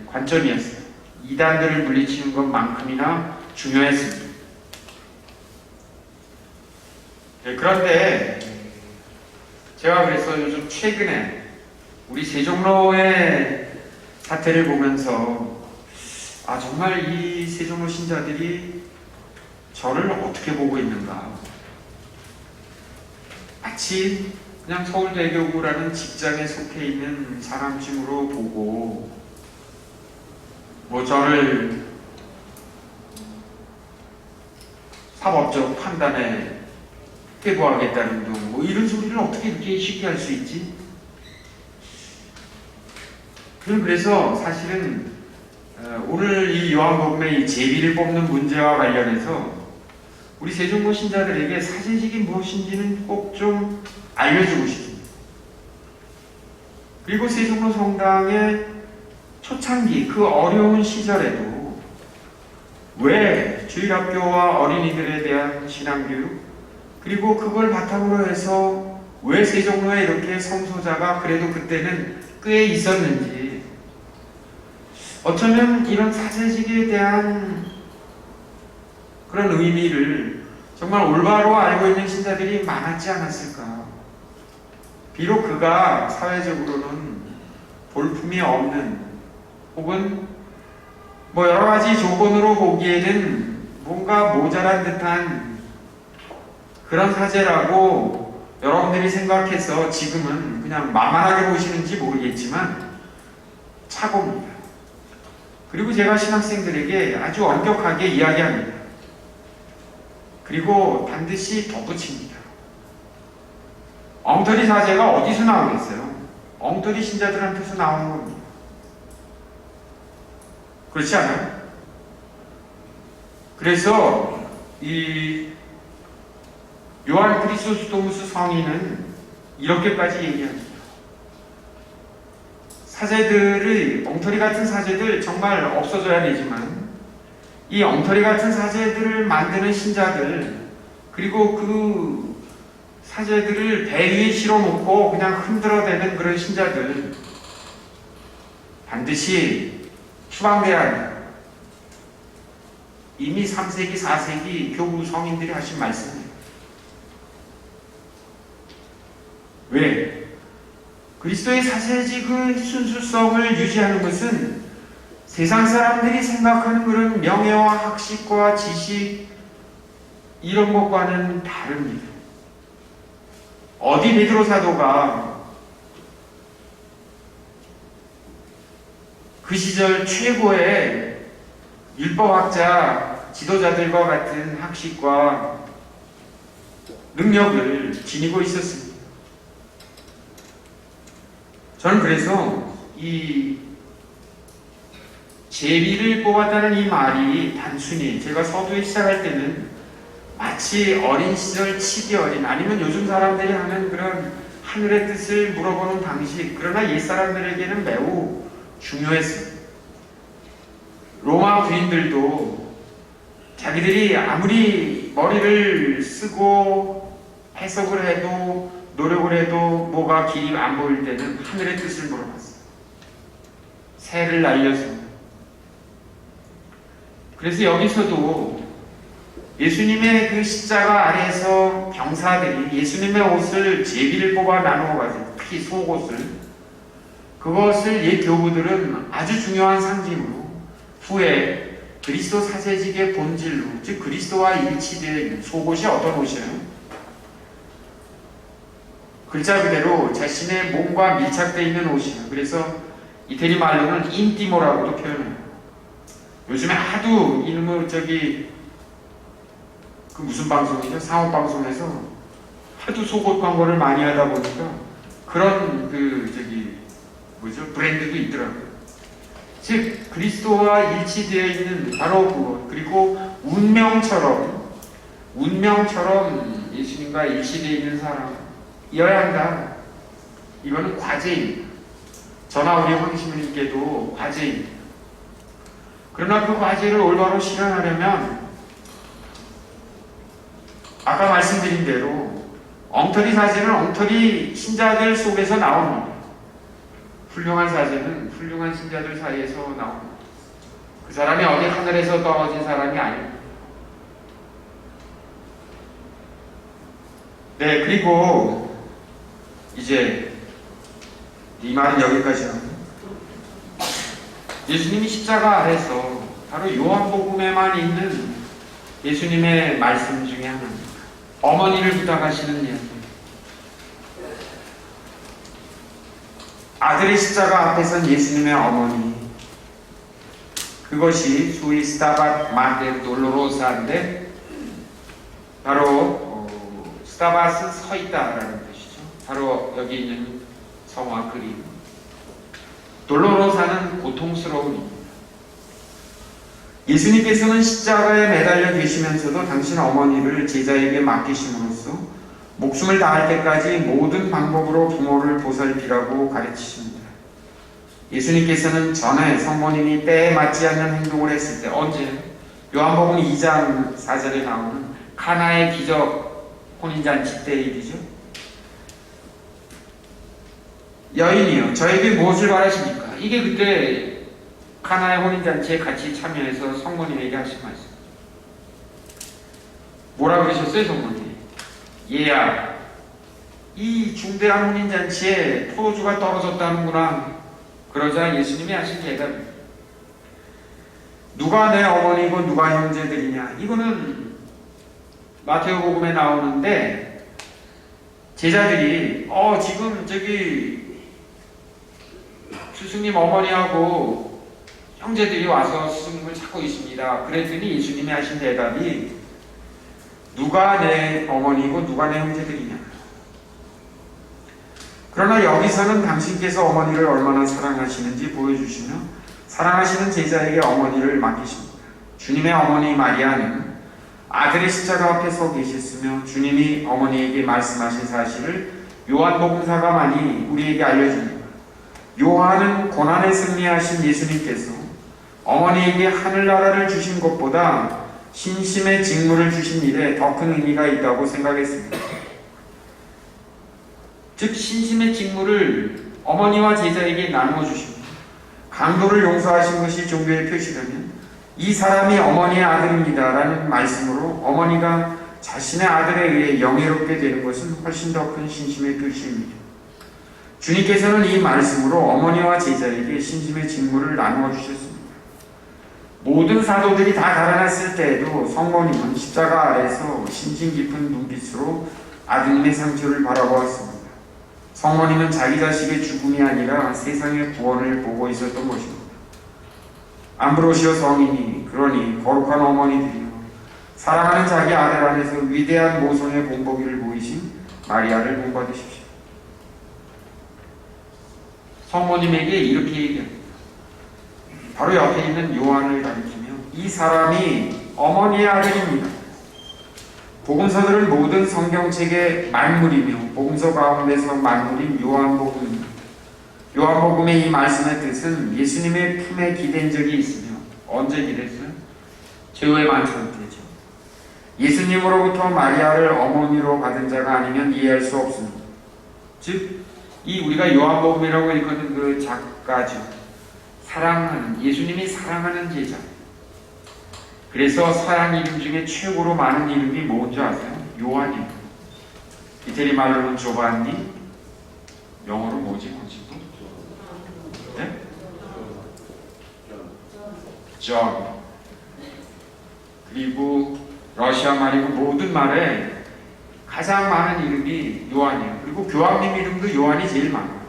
Speaker 1: 관점이었어요. 이단들을 물리치는 것만큼이나 중요했습니다. 그런데 제가 그래서 요즘 최근에 우리 세종로의 사태를 보면서 정말 이 세종로 신자들이 저를 어떻게 보고 있는가. 마치 그냥 서울대교구라는 직장에 속해 있는 사람쯤으로 보고 저를 사법적 판단에 퇴보하겠다는 등 뭐 이런 소리를 어떻게 이렇게 쉽게 할 수 있지? 그래서 사실은 오늘 이 요한복음의 이 제비를 뽑는 문제와 관련해서 우리 세종모 신자들에게 사제직이 무엇인지는 꼭 좀 알려주고 싶습니다. 그리고 세종로 성당의 초창기 그 어려운 시절에도 왜 주일학교와 어린이들에 대한 신앙교육, 그리고 그걸 바탕으로 해서 왜 세종로에 이렇게 성소자가 그래도 그때는 꽤 있었는지, 어쩌면 이런 사제직에 대한 그런 의미를 정말 올바로 알고 있는 신자들이 많았지 않았을까. 비록 그가 사회적으로는 볼품이 없는, 혹은 뭐 여러 가지 조건으로 보기에는 뭔가 모자란 듯한 그런 사제라고 여러분들이 생각해서 지금은 그냥 만만하게 보시는지 모르겠지만 착오입니다. 그리고 제가 신학생들에게 아주 엄격하게 이야기합니다. 그리고 반드시 덧붙입니다. 엉터리 사제가 어디서 나오겠어요? 엉터리 신자들한테서 나오는 겁니다. 그렇지 않아요? 그래서 이 요한 크리소스토무스 성인은 이렇게까지 얘기합니다. 사제들의, 엉터리 같은 사제들 정말 없어져야 되지만 이 엉터리 같은 사제들을 만드는 신자들, 그리고 그 사제들을 배 위에 실어놓고 그냥 흔들어대는 그런 신자들 반드시 추방돼야 합니다. 이미 3세기, 4세기 교부 성인들이 하신 말씀이에요. 왜? 그리스도의 사제직의 순수성을 유지하는 것은 세상 사람들이 생각하는 그런 명예와 학식과 지식 이런 것과는 다릅니다. 어디 베드로 사도가 그 시절 최고의 율법학자 지도자들과 같은 학식과 능력을 지니고 있었습니다. 저는 그래서 이 제비를 뽑았다는 이 말이 단순히 제가 서두에 시작할 때는 마치 어린 시절 치기 어린, 아니면 요즘 사람들이 하는 그런 하늘의 뜻을 물어보는 방식, 그러나 옛사람들에게는 매우 중요했습니다. 로마 부인들도 자기들이 아무리 머리를 쓰고 해석을 해도 노력을 해도 뭐가 길이 안 보일 때는 하늘의 뜻을 물어봤어요. 새를 날려서. 그래서 여기서도 예수님의 그 십자가 아래에서 병사들이 예수님의 옷을 제비를 뽑아 나누어 가지고, 특히 속옷을, 그것을 옛 교부들은 아주 중요한 상징으로 후에 그리스도 사제직의 본질로, 즉 그리스도와 일치되어 있는 속옷이 어떤 옷이에요? 글자 그대로 자신의 몸과 밀착되어 있는 옷이에요. 그래서 이태리 말로는 인티모라고도 표현해요. 요즘에 하도 이놈의 그 무슨 방송이죠? 상업방송에서 하도 속옷 광고를 많이 하다 보니까 그런 브랜드도 있더라고요. 즉 그리스도와 일치되어 있는 바로 그것, 그리고 운명처럼 예수님과 일치되어 있는 사람이어야 한다. 이거는 과제입니다. 저나 우리 황시민님께도 과제입니다. 그러나 그 과제를 올바로 실현하려면 아까 말씀드린 대로 엉터리 사제는 엉터리 신자들 속에서 나옵니다. 훌륭한 사제는 훌륭한 신자들 사이에서 나옵니다. 그 사람이 어디 하늘에서 떨어진 사람이 아닙니다. 네, 그리고 이제 이 말은 여기까지 합니다. 예수님이 십자가 아래서 바로 요한복음에만 있는 예수님의 말씀 중에 하나입니다. 어머니를 부탁하시는 이야기. 아들의 십자가 앞에 선 예수님의 어머니. 그것이 소위 스타bat 마ter dolorosa인데 바로 스타바스 서 있다라는 뜻이죠. 바로 여기 있는 성화 그림. 돌로로사는 고통스러움입니다. 예수님께서는 십자가에 매달려 계시면서도 당신 어머니를 제자에게 맡기심으로써 목숨을 다할 때까지 모든 방법으로 부모를 보살피라고 가르치십니다. 예수님께서는 전에 성모님이 때에 맞지 않는 행동을 했을 때 언제? 요한복음 2장 4절에 나오는 카나의 기적 혼인잔치 때 일이죠. 여인이요 저에게 무엇을 바라십니까? 이게 그때 카나의 혼인잔치에 같이 참여해서 성모님에게 하신 말씀. 뭐라 그러셨어요 성모님? 얘야 이 중대한 혼인잔치에 포도주가 떨어졌다는구나. 그러자 예수님이 하신 대답입니다. 누가 내 어머니고 누가 형제들이냐. 이거는 마태오복음에 나오는데 제자들이 지금 저기 스승님 어머니하고 형제들이 와서 스승님을 찾고 있습니다. 그랬더니 예수님이 하신 대답이 누가 내 어머니고 누가 내 형제들이냐. 그러나 여기서는 당신께서 어머니를 얼마나 사랑하시는지 보여주시며 사랑하시는 제자에게 어머니를 맡기십니다. 주님의 어머니 마리아는 아들의 십자가 앞에 서 계셨으며 주님이 어머니에게 말씀하신 사실을 요한복음사가 많이 우리에게 알려줍니다. 요한은 고난에 승리하신 예수님께서 어머니에게 하늘나라를 주신 것보다 신심의 직무를 주신 일에 더 큰 의미가 있다고 생각했습니다. 즉 신심의 직무를 어머니와 제자에게 나누어 주십니다. 강도를 용서하신 것이 종교의 표시라면 이 사람이 어머니의 아들입니다 라는 말씀으로 어머니가 자신의 아들에 의해 영예롭게 되는 것은 훨씬 더 큰 신심의 표시입니다. 주님께서는 이 말씀으로 어머니와 제자에게 신심의 직무를 나누어 주셨습니다. 모든 사도들이 다 달아났을 때에도 성모님은 십자가 아래에서 심진 깊은 눈빛으로 아드님의 상처를 바라보았습니다. 성모님은 자기 자식의 죽음이 아니라 세상의 구원을 보고 있었던 것입니다. 암브로시오 성인이 그러니 거룩한 어머니들이여 사랑하는 자기 아들 안에서 위대한 모성의 본보기를 보이신 마리아를 본받으십시오. 성모님에게 이렇게 얘기합니다. 바로 옆에 있는 요한을 가리키며 이 사람이 어머니의 아들입니다. 복음서들은 모든 성경책의 만물이며 복음서 가운데서 만물인 요한복음입니다. 요한복음의 이 말씀의 뜻은 예수님의 품에 기댄 적이 있으며 언제 기댔어요? 최후의 만찬 때죠. 예수님으로부터 마리아를 어머니로 받은 자가 아니면 이해할 수 없습니다. 즉, 이 우리가 요한복음이라고 읽거든 그 작가죠. 사랑하는, 예수님이 사랑하는 제자. 그래서 서양 이름 중에 최고로 많은 이름이 뭔지 아세요? 요한이에요. 이태리 말로는 조반니, 영어로 뭐지? 네? 존. 그리고 러시아 말이고 모든 말에 가장 많은 이름이 요한이에요. 그리고 교황님 이름도 요한이 제일 많아요.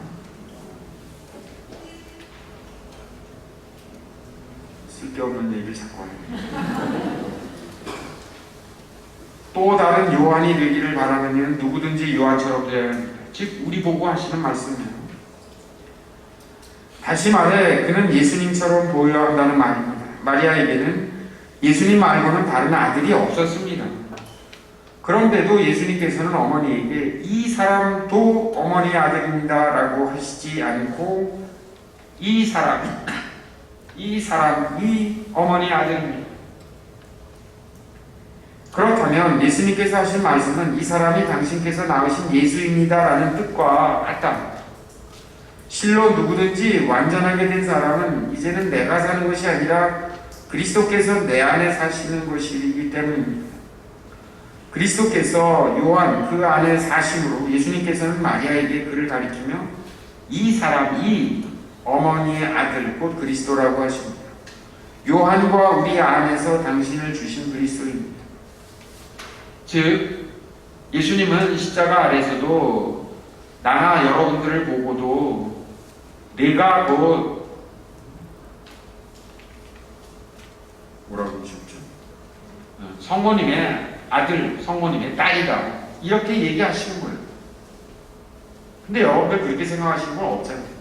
Speaker 1: 쓸데없는 얘기를 자꾸 하네요. 또 다른 요한이 되기를 바라는 이는 누구든지 요한처럼 되어야 합니다. 즉 우리 보고 하시는 말씀이에요. 다시 말해 그는 예수님처럼 보여야 한다는 말입니다. 마리아에게는 예수님 말고는 다른 아들이 없었습니다. 그런데도 예수님께서는 어머니에게 이 사람도 어머니의 아들입니다 라고 하시지 않고 이 사람이 어머니의 아들입니다. 그렇다면 예수님께서 하신 말씀은 이 사람이 당신께서 낳으신 예수입니다 라는 뜻과 같다. 실로 누구든지 완전하게 된 사람은 이제는 내가 사는 것이 아니라 그리스도께서 내 안에 사시는 것이기 때문입니다. 그리스도께서 요한 그 안에 사심으로 예수님께서는 마리아에게 그를 가리키며 이 사람이 어머니의 아들 곧 그리스도라고 하십니다. 요한과 우리 안에서 당신을 주신 그리스도입니다. 즉 예수님은 십자가 아래서도 나나 여러분들을 보고도 내가 곧 뭐라고 하셨죠? 성모님의 아들, 성모님의 딸이다. 이렇게 얘기하시는 거예요. 근데 여러분들 그렇게 생각하시는 건 없잖아요.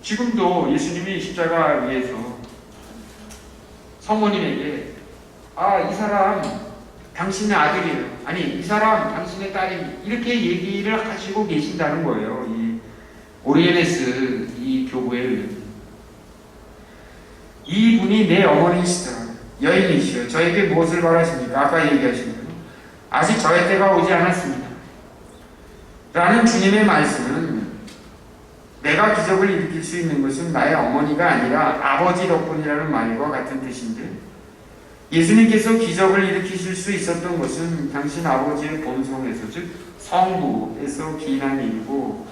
Speaker 1: 지금도 예수님이 십자가 위에서 성모님에게 이 사람 당신의 아들이에요. 아니, 이 사람 당신의 딸이 이렇게 얘기를 하시고 계신다는 거예요. 이 오리에네스 이 교부의 의원. 이분이 내 어머니시다. 여인이시여. 저에게 무엇을 바라십니까? 아까 얘기하신 거예요. 아직 저의 때가 오지 않았습니다. 라는 주님의 말씀은 내가 기적을 일으킬 수 있는 것은 나의 어머니가 아니라 아버지 덕분이라는 말과 같은 뜻인데, 예수님께서 기적을 일으키실 수 있었던 것은 당신 아버지의 본성에서, 즉 성부에서 기인한 일이고,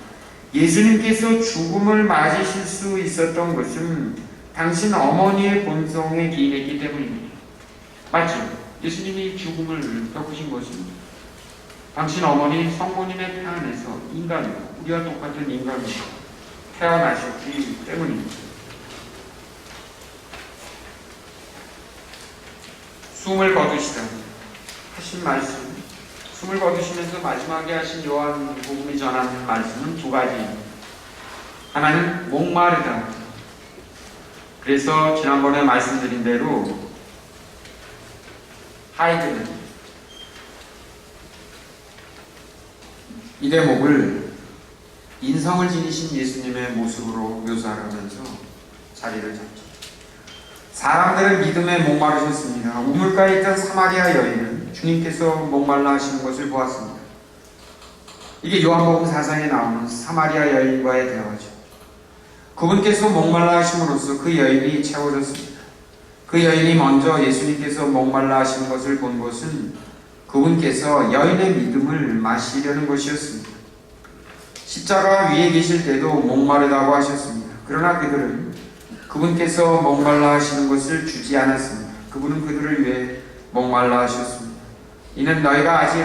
Speaker 1: 예수님께서 죽음을 맞으실 수 있었던 것은 당신 어머니의 본성에 기인했기 때문입니다. 맞죠? 예수님이 죽음을 겪으신 것은 당신 어머니 성모님의 태 안에서 인간으로, 우리와 똑같은 인간으로 태어나셨기 때문입니다. 숨을 거두시다 하신 말씀, 숨을 거두시면서 마지막에 하신 요한복음이 전하는 말씀은 두 가지입니다. 하나는 목마르다. 그래서 지난번에 말씀드린 대로 하이드는 이 대목을 인성을 지니신 예수님의 모습으로 묘사하면서 자리를 잡죠. 사람들은 믿음에 목마르셨습니다. 우물가에 있던 사마리아 여인은 주님께서 목말라 하시는 것을 보았습니다. 이게 요한복음 4장에 나오는 사마리아 여인과의 대화죠. 그분께서 목말라 하심으로써 그 여인이 채워졌습니다. 그 여인이 먼저 예수님께서 목말라 하시는 것을 본 것은 그분께서 여인의 믿음을 마시려는 것이었습니다. 십자가 위에 계실 때도 목마르다고 하셨습니다. 그러나 그들은 그분께서 목말라 하시는 것을 주지 않았습니다. 그분은 그들을 위해 목말라 하셨습니다. 이는 너희가 아직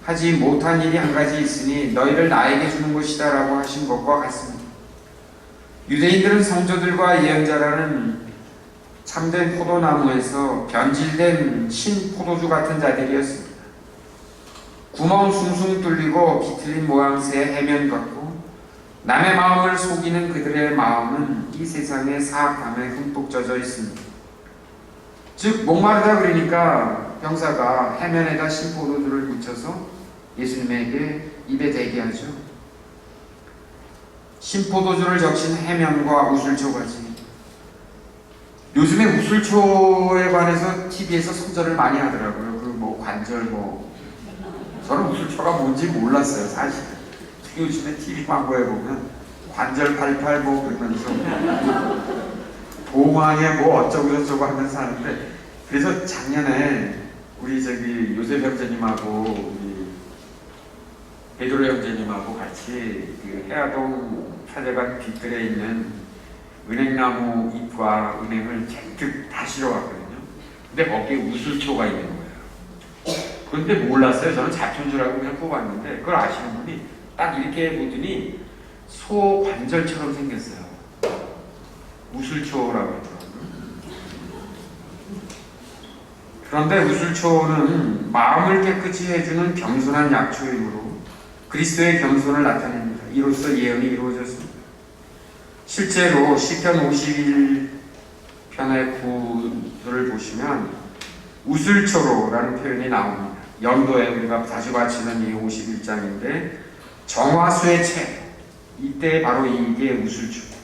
Speaker 1: 하지 못한 일이 한 가지 있으니 너희를 나에게 주는 것이다 라고 하신 것과 같습니다. 유대인들은 성도들과 예언자라는 참된 포도나무에서 변질된 신포도주 같은 자들이었습니다. 구멍 숭숭 뚫리고 비틀린 모양새의 해면 같고 남의 마음을 속이는 그들의 마음은 이 세상의 사악함에 흠뻑 젖어 있습니다. 즉 목마르다 그러니까 병사가 해면에다 신포도주를 묻혀서 예수님에게 입에 대게 하죠. 신포도주를 적신 해면과 우슬초가지. 요즘에 우슬초에 관해서 TV에서 선전을 많이 하더라고요. 그 관절 저는 우슬초가 뭔지 몰랐어요, 사실. 요즘에 TV 광고에 보면 관절 88 그러면서 봉황에 어쩌고저쩌고 하면서 하는데, 그래서 작년에 우리 요셉 형제님하고 우리 베드로 형제님하고 같이 그 해화동 사제관 뒷뜰에 있는 은행나무 잎과 은행을 잔뜩 다 실어왔거든요. 근데 거기에 우슬초가 있는 거예요. 그런데 몰랐어요. 저는 잡초인 줄 알고 그냥 뽑았는데, 그걸 아시는 분이 딱 이렇게 보더니 소 관절처럼 생겼어요. 우슬초라고 하더라고요. 그런데 우슬초는 마음을 깨끗이 해주는 겸손한 약초이므로 그리스도의 겸손을 나타냅니다. 이로써 예언이 이루어졌습니다. 실제로 시편 51편의 9절을 보시면 우슬초로라는 표현이 나옵니다. 연도에 우리가 자주 바치는 이 51장인데 정화수의 채, 이때 바로 이게 우슬초.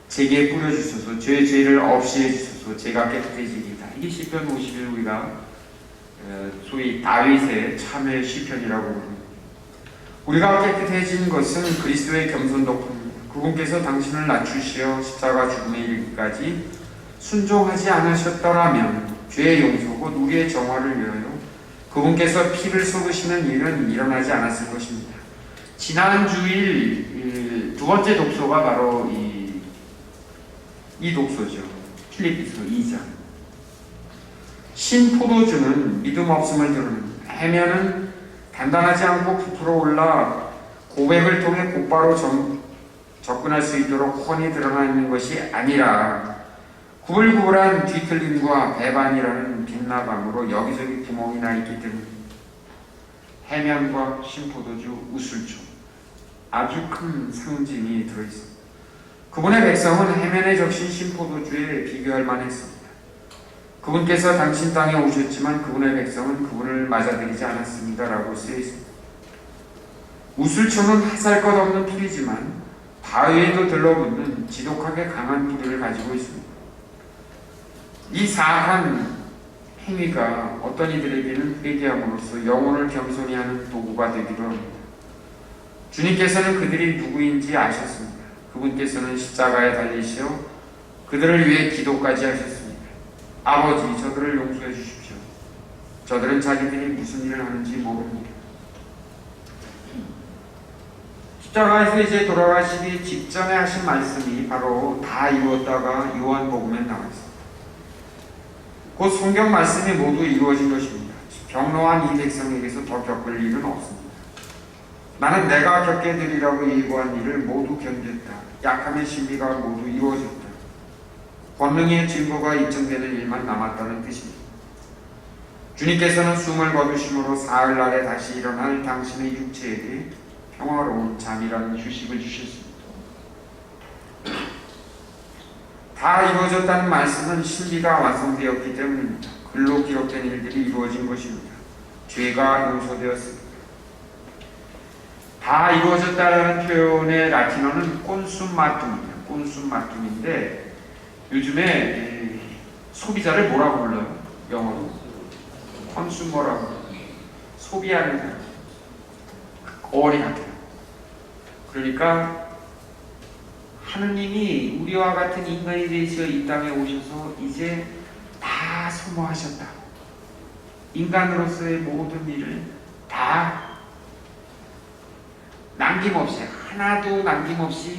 Speaker 1: 제게 뿌려주소서, 죄를 없이 해주소서, 제가 깨끗해지리다. 이게 시편 51 우리가 소위 다윗의 참회 시편이라고 부릅니다. 우리가 깨끗해진 것은 그리스도의 겸손 덕분입니다. 그분께서 당신을 낮추시어 십자가 죽음에 이르기까지 순종하지 않으셨더라면 죄의 용서 곧 우리의 정화를 위하여 그분께서 피를 쏟으시는 일은 일어나지 않았을 것입니다. 지난 주일 두 번째 독서가 바로 이 독서죠. 필립비서 2장. 신포도주는 믿음 없음을 드러냅니다. 해면은 단단하지 않고 부풀어 올라 고백을 통해 곧바로 접근할 수 있도록 훤히 드러나 있는 것이 아니라 구불구불한 뒤틀림과 배반이라는 빗나방으로 여기저기 구멍이 나 있기 때문에 해면과 신포도주, 우슬초 아주 큰 상징이 들어있습니다. 그분의 백성은 해면에 적신 신포도주에 비교할 만했습니다. 그분께서 당신 땅에 오셨지만 그분의 백성은 그분을 맞아들이지 않았습니다 라고 쓰여 있습니다. 우슬초는 하살것없는 풀이지만 바위에도 들러붙는 지독하게 강한 뿌리를 가지고 있습니다. 이 사악한 행위가 어떤 이들에게는 회개함으로써 영혼을 겸손히 하는 도구가 되기도 합니다. 주님께서는 그들이 누구인지 아셨습니다. 그분께서는 십자가에 달리시어 그들을 위해 기도까지 하셨습니다. 아버지, 저들을 용서해 주십시오. 저들은 자기들이 무슨 일을 하는지 모릅니다. 십자가에서 이제 돌아가시기 직전에 하신 말씀이 바로 다 이루었다가 요한복음에 나와 있습니다. 곧 성경 말씀이 모두 이루어진 것입니다. 병로한 이 백성에게서 더 겪을 일은 없습니다. 나는 내가 겪게 되리라고 예고한 일을 모두 견뎠다. 약함의 신비가 모두 이루어졌다. 권능의 증거가 입증되는 일만 남았다는 뜻입니다. 주님께서는 숨을 거두심으로 사흘날에 다시 일어날 당신의 육체에게 평화로운 잠이라는 휴식을 주셨습니다. 다 이루어졌다는 말씀은 신비가 완성되었기 때문입니다. 글로 기록된 일들이 이루어진 것입니다. 죄가 용서되었습니다. 다 이루어졌다는 표현의 라틴어는 콘숨마툼입니다. 콘숨마툼인데 요즘에 소비자를 뭐라고 불러요? 영어로 컨슈머라고 불러요. 소비하는 사람, 어리 같아요. 그러니까 하느님이 우리와 같은 인간이 되시어 이 땅에 오셔서 이제 다 소모하셨다. 인간으로서의 모든 일을 다 남김없이, 하나도 남김없이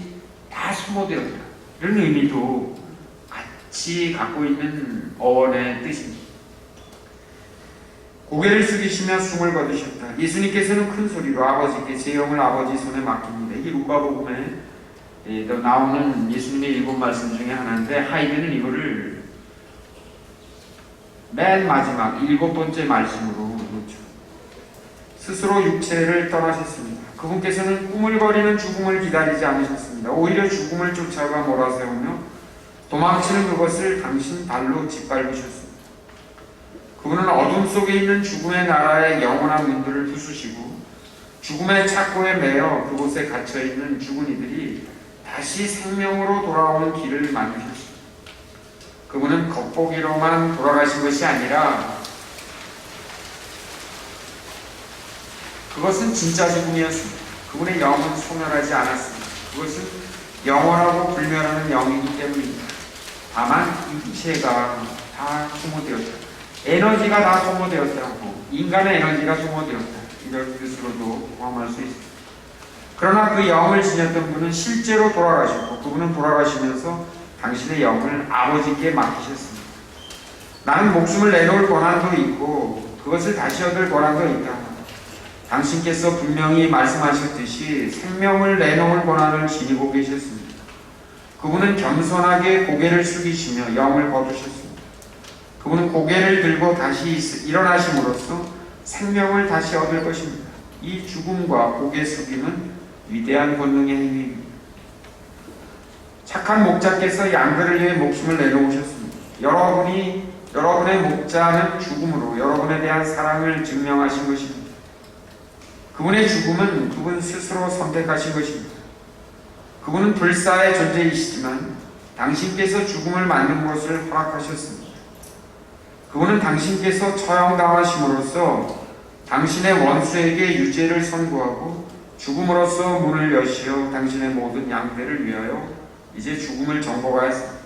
Speaker 1: 다 소모되었다. 이런 의미도 같이 갖고 있는 어원의 뜻입니다. 고개를 숙이시며 숨을 거두셨다. 예수님께서는 큰 소리로 아버지께 제 영을 아버지 손에 맡깁니다. 이게 루카복음에 나오는 예수님의 일곱 말씀 중에 하나인데 하이드는 이거를 맨 마지막 일곱 번째 말씀으로 놓죠. 스스로 육체를 떠나셨습니다. 그분께서는 꾸물거리는 죽음을 기다리지 않으셨습니다. 오히려 죽음을 쫓아가 몰아세우며 도망치는 그것을 당신 발로 짓밟으셨습니다. 그분은 어둠 속에 있는 죽음의 나라의 영원한 문들을 부수시고 죽음의 착고에 매여 그곳에 갇혀있는 죽은 이들이 다시 생명으로 돌아오는 길을 만드셨습니다. 그분은 겉보기로만 돌아가신 것이 아니라 그것은 진짜 죽음이었습니다. 그분의 영은 소멸하지 않았습니다. 그것은 영원하고 불멸하는 영이기 때문입니다. 다만 육체가 다 소모되었다. 에너지가 다 소모되었다고, 인간의 에너지가 소모되었다. 이런 뜻으로도 포함할 수 있습니다. 그러나 그 영을 지녔던 분은 실제로 돌아가셨고 그분은 돌아가시면서 당신의 영을 아버지께 맡기셨습니다. 나는 목숨을 내놓을 권한도 있고 그것을 다시 얻을 권한도 있다. 당신께서 분명히 말씀하셨듯이 생명을 내놓을 권한을 지니고 계셨습니다. 그분은 겸손하게 고개를 숙이시며 영을 거두셨습니다. 그분은 고개를 들고 다시 일어나심으로써 생명을 다시 얻을 것입니다. 이 죽음과 고개 숙임은 위대한 권능의 행위입니다. 착한 목자께서 양들을 위해 목숨을 내놓으셨습니다. 여러분의 목자는 죽음으로 여러분에 대한 사랑을 증명하신 것입니다. 그분의 죽음은 그분 스스로 선택하신 것입니다. 그분은 불사의 존재이시지만 당신께서 죽음을 맞는 것을 허락하셨습니다. 그분은 당신께서 처형당하심으로써 당신의 원수에게 유죄를 선고하고 죽음으로써 문을 여시어 당신의 모든 양들을 위하여 이제 죽음을 정복하였습니다.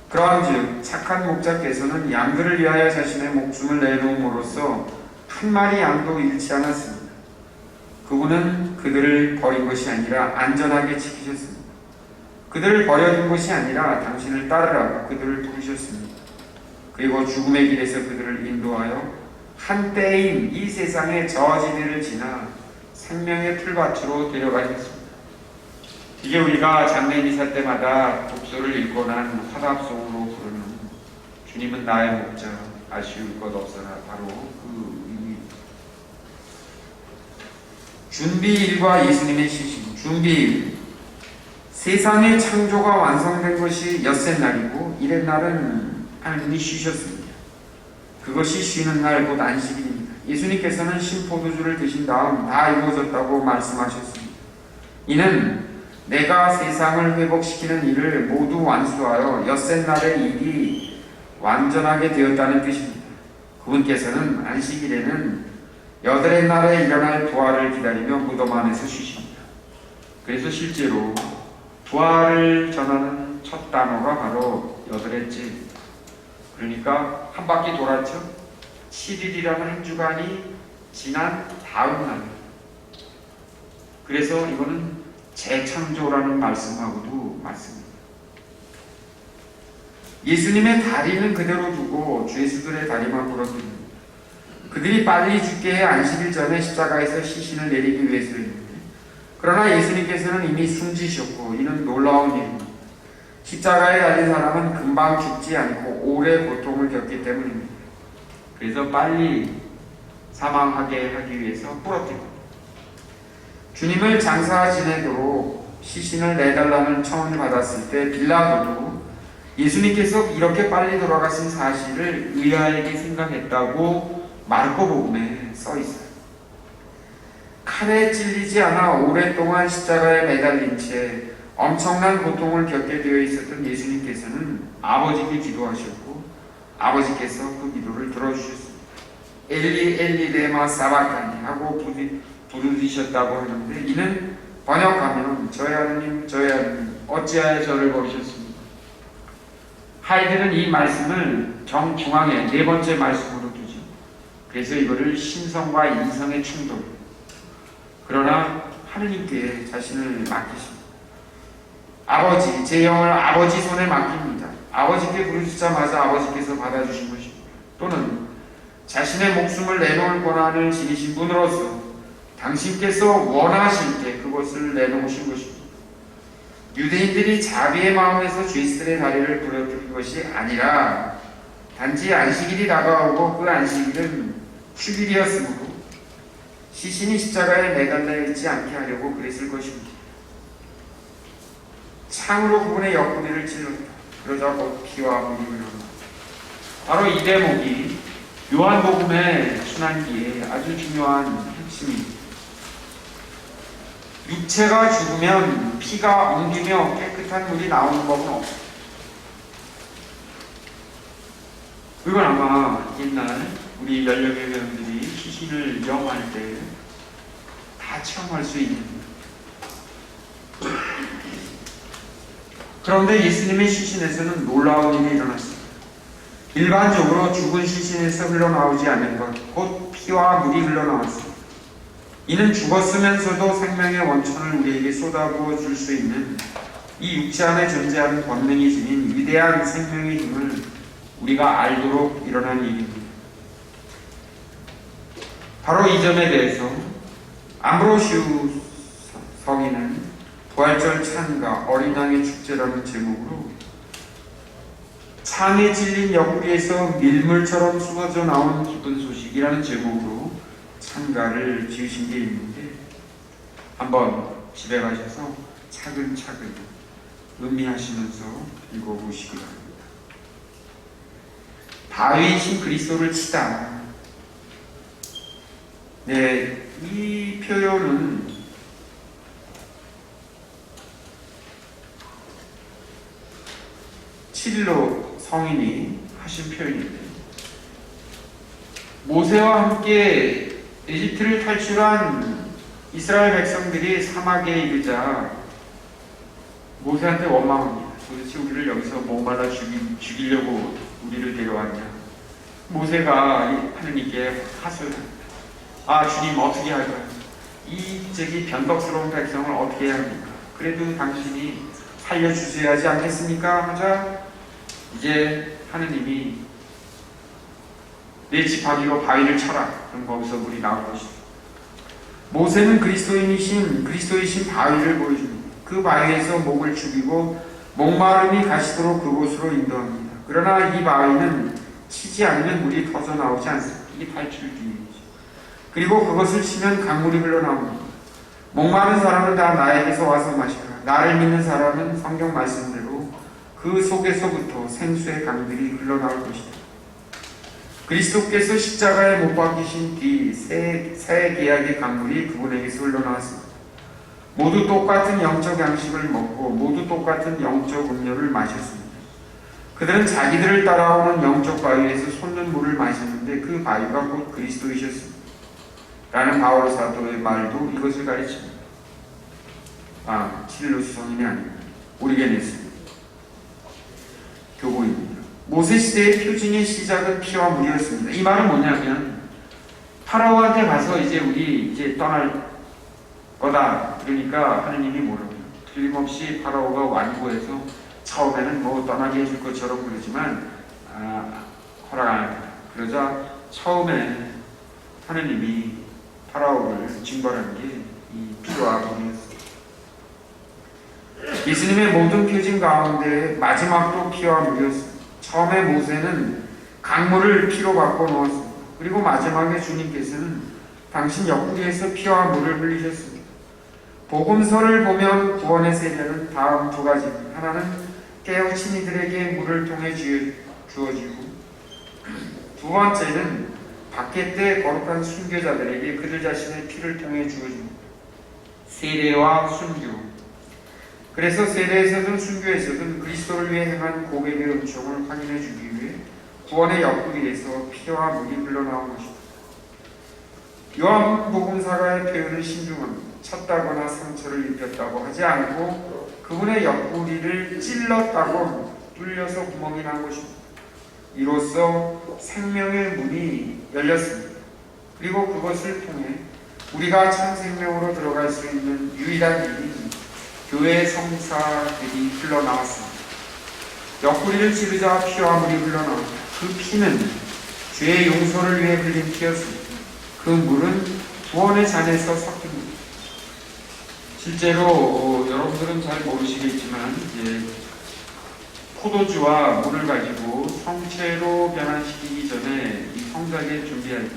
Speaker 1: 그러한즉 착한 목자께서는 양들을 위하여 자신의 목숨을 내놓음으로써 한 마리 양도 잃지 않았습니다. 그분은 그들을 버린 것이 아니라 안전하게 지키셨습니다. 그들을 버려둔 것이 아니라 당신을 따르라고 그들을 부르셨습니다. 그리고 죽음의 길에서 그들을 인도하여 한때인 이 세상의 저지대를 지나 생명의 풀밭으로 데려가셨습니다. 이게 우리가 장례 미사 때마다 독서를 읽고 난 화답송으로 부르는 주님은 나의 목자, 아쉬울 것 없어라. 바로 그 의미입니다. 준비일과 예수님의 시신. 준비일, 세상의 창조가 완성된 것이 엿새날이고 이렛날은 하나님이 쉬셨습니다. 그것이 쉬는 날 곧 안식일입니다. 예수님께서는 신포도주를 드신 다음 다 이루어졌다고 말씀하셨습니다. 이는 내가 세상을 회복시키는 일을 모두 완수하여 엿새날의 일이 완전하게 되었다는 뜻입니다. 그분께서는 안식일에는 여덟의 날에 일어날 부활을 기다리며 무덤 안에서 쉬십니다. 그래서 실제로 부활을 전하는 첫 단어가 바로 여덟째, 그러니까 한 바퀴 돌았죠. 7일이라는 한 주간이 지난 다음 날. 그래서 이거는 재창조라는 말씀하고도 맞습니다. 예수님의 다리는 그대로 두고 죄수들의 다리만 부러뜨립니다. 그들이 빨리 죽게 해 안식일 전에 십자가에서 시신을 내리기 위해서였는데, 그러나 예수님께서는 이미 숨지셨고 이는 놀라운 일입니다. 십자가에 달린 사람은 금방 죽지 않고 오래 고통을 겪기 때문입니다. 그래서 빨리 사망하게 하기 위해서 부러뜨립니다. 주님을 장사 지내도록 시신을 내달라는 청을 받았을 때 빌라도도 예수님께서 이렇게 빨리 돌아가신 사실을 의아하게 생각했다고 마르코복음에 써 있어요. 칼에 찔리지 않아 오랫동안 십자가에 매달린 채 엄청난 고통을 겪게 되어 있었던 예수님께서는 아버지께 기도하셨고 아버지께서 그 기도를 들어주셨습니다. 엘리 엘리 레마 사바카니 하고 부르짖으셨다고 하는데, 이는 번역하면 저의 하느님 저의 하느님 어찌하여 저를 버리셨습니까? 하이드는 이 말씀을 정중앙에 네 번째 말씀으로 두죠. 그래서 이거를 신성과 인성의 충돌, 그러나 하느님께 자신을 맡기십니다. 아버지, 제 영을 아버지 손에 맡깁니다. 아버지께 부르짖자마자 아버지께서 받아주신 것입니다. 또는 자신의 목숨을 내놓을 권한을 지니신 분으로서 당신께서 원하실 때 그것을 내놓으신 것입니다. 유대인들이 자비의 마음에서 죄수들의 다리를 부러뜨린 것이 아니라 단지 안식일이 다가오고 그 안식일은 휴일이었으므로 시신이 십자가에 매달려 있지 않게 하려고 그랬을 것입니다. 창으로 그분의 옆구리를 찔렀다. 그러자 곧 피와 물이 흘러나왔다. 바로 이 대목이 요한복음의 순환기에 아주 중요한 핵심입니다. 육체가 죽으면 피가 옮기며 깨끗한 물이 나오는 법은 없습니다. 이건 아마 옛날 우리 연령의 회원들이 시신을 영할 때 다 체험할 수 있는. 그런데 예수님의 시신에서는 놀라운 일이 일어났습니다. 일반적으로 죽은 시신에서 흘러나오지 않는 것, 곧 피와 물이 흘러나왔습니다. 이는 죽었으면서도 생명의 원천을 우리에게 쏟아부어 줄 수 있는 이 육체 안에 존재하는 권능이 지닌 위대한 생명의 힘을 우리가 알도록 일어난 일입니다. 바로 이 점에 대해서 암브로시우 성인은 부활절 찬가 어린 양의 축제라는 제목으로 창에 찔린 옆구리에서 밀물처럼 쏟아져 나온 기쁜 소식이라는 제목으로 찬가를 지으신 게 있는데, 한번 집에 가셔서 차근차근 음미하시면서 읽어보시기 바랍니다. 바위이신 그리스도를 치다. 네, 이 표현은 치릴로 성인이 하신 표현인데, 모세와 함께 에집트를 탈출한 이스라엘 백성들이 사막에 이르자 모세한테 원망합니다. 도대체 우리를 여기서 목말라 죽이려고 우리를 데려왔냐. 모세가 하느님께 하소연합니다. 아, 주님 어떻게 할까요? 이 변덕스러운 백성을 어떻게 해야 합니까? 그래도 당신이 살려주셔야 하지 않겠습니까? 하자 이제 하느님이 내 지팡이로 바위를 쳐라. 그럼 거기서 물이 나올 것이다. 모세는 그리스도이신 바위를 보여줍니다. 그 바위에서 목을 죽이고 목마름이 가시도록 그곳으로 인도합니다. 그러나 이 바위는 치지 않으면 물이 터져 나오지 않습니다. 이게 탈출기이죠. 그리고 그것을 치면 강물이 흘러나옵니다. 목마른 사람은 다 나에게서 와서 마시라. 나를 믿는 사람은 성경 말씀대로 그 속에서부터 생수의 강들이 흘러나올 것이다. 그리스도께서 십자가에 못 박히신 뒤 새 계약의 강물이 그분에게서 흘러나왔습니다. 모두 똑같은 영적 양식을 먹고 모두 똑같은 영적 음료를 마셨습니다. 그들은 자기들을 따라오는 영적 바위에서 솟는 물을 마셨는데 그 바위가 곧 그리스도이셨습니다. 라는 바오로 사도의 말도 이것을 가르칩니다. 칠루스 성인이 아닙니다. 오리게네스입니다. 교보입니다. 모세시대의 표징의 시작은 피와 물이었습니다. 이 말은 뭐냐면 파라오한테 가서 우리 떠날 거다. 그러니까 하느님이 뭐라고요? 틀림없이 파라오가 완고해서 처음에는 떠나게 해줄 것처럼 그러지만 허락 안 합니다. 그러자 처음에 하느님이 파라오를 징벌한 게 이 피와 물이었습니다. 예수님의 모든 표징 가운데 마지막도 피와 물이었습니다. 처음에 모세는 강물을 피로 바꿔 놓았습니다. 그리고 마지막에 주님께서는 당신 옆구리에서 피와 물을 흘리셨습니다. 복음서를 보면 구원의 세례는 다음 두 가지입니다. 하나는 깨우친 이들에게 물을 통해 주어지고 두 번째는 박해 때 거룩한 순교자들에게 그들 자신의 피를 통해 주어집니다. 세례와 순교. 그래서 세례에서든 순교에서든 그리스도를 위해 행한 고백의 은총을 확인해 주기 위해 구원의 옆구리에서 피와 물이 흘러나온 것입니다. 요한복음사가의 표현을 신중합니다. 쳤다거나 상처를 입혔다고 하지 않고 그분의 옆구리를 찔렀다고 뚫려서 구멍이 난 것입니다. 이로써 생명의 문이 열렸습니다. 그리고 그것을 통해 우리가 참 생명으로 들어갈 수 있는 유일한 길이 교회의 성사들이 흘러나왔습니다. 옆구리를 찌르자 피와 물이 흘러나옵니다. 그 피는 죄의 용서를 위해 흘린 피였습니다. 그 물은 구원의 잔에서 섞입니다. 실제로 여러분들은 잘 모르시겠지만 포도주와 물을 가지고 성체로 변환시키기 전에 이 성사계 준비할 때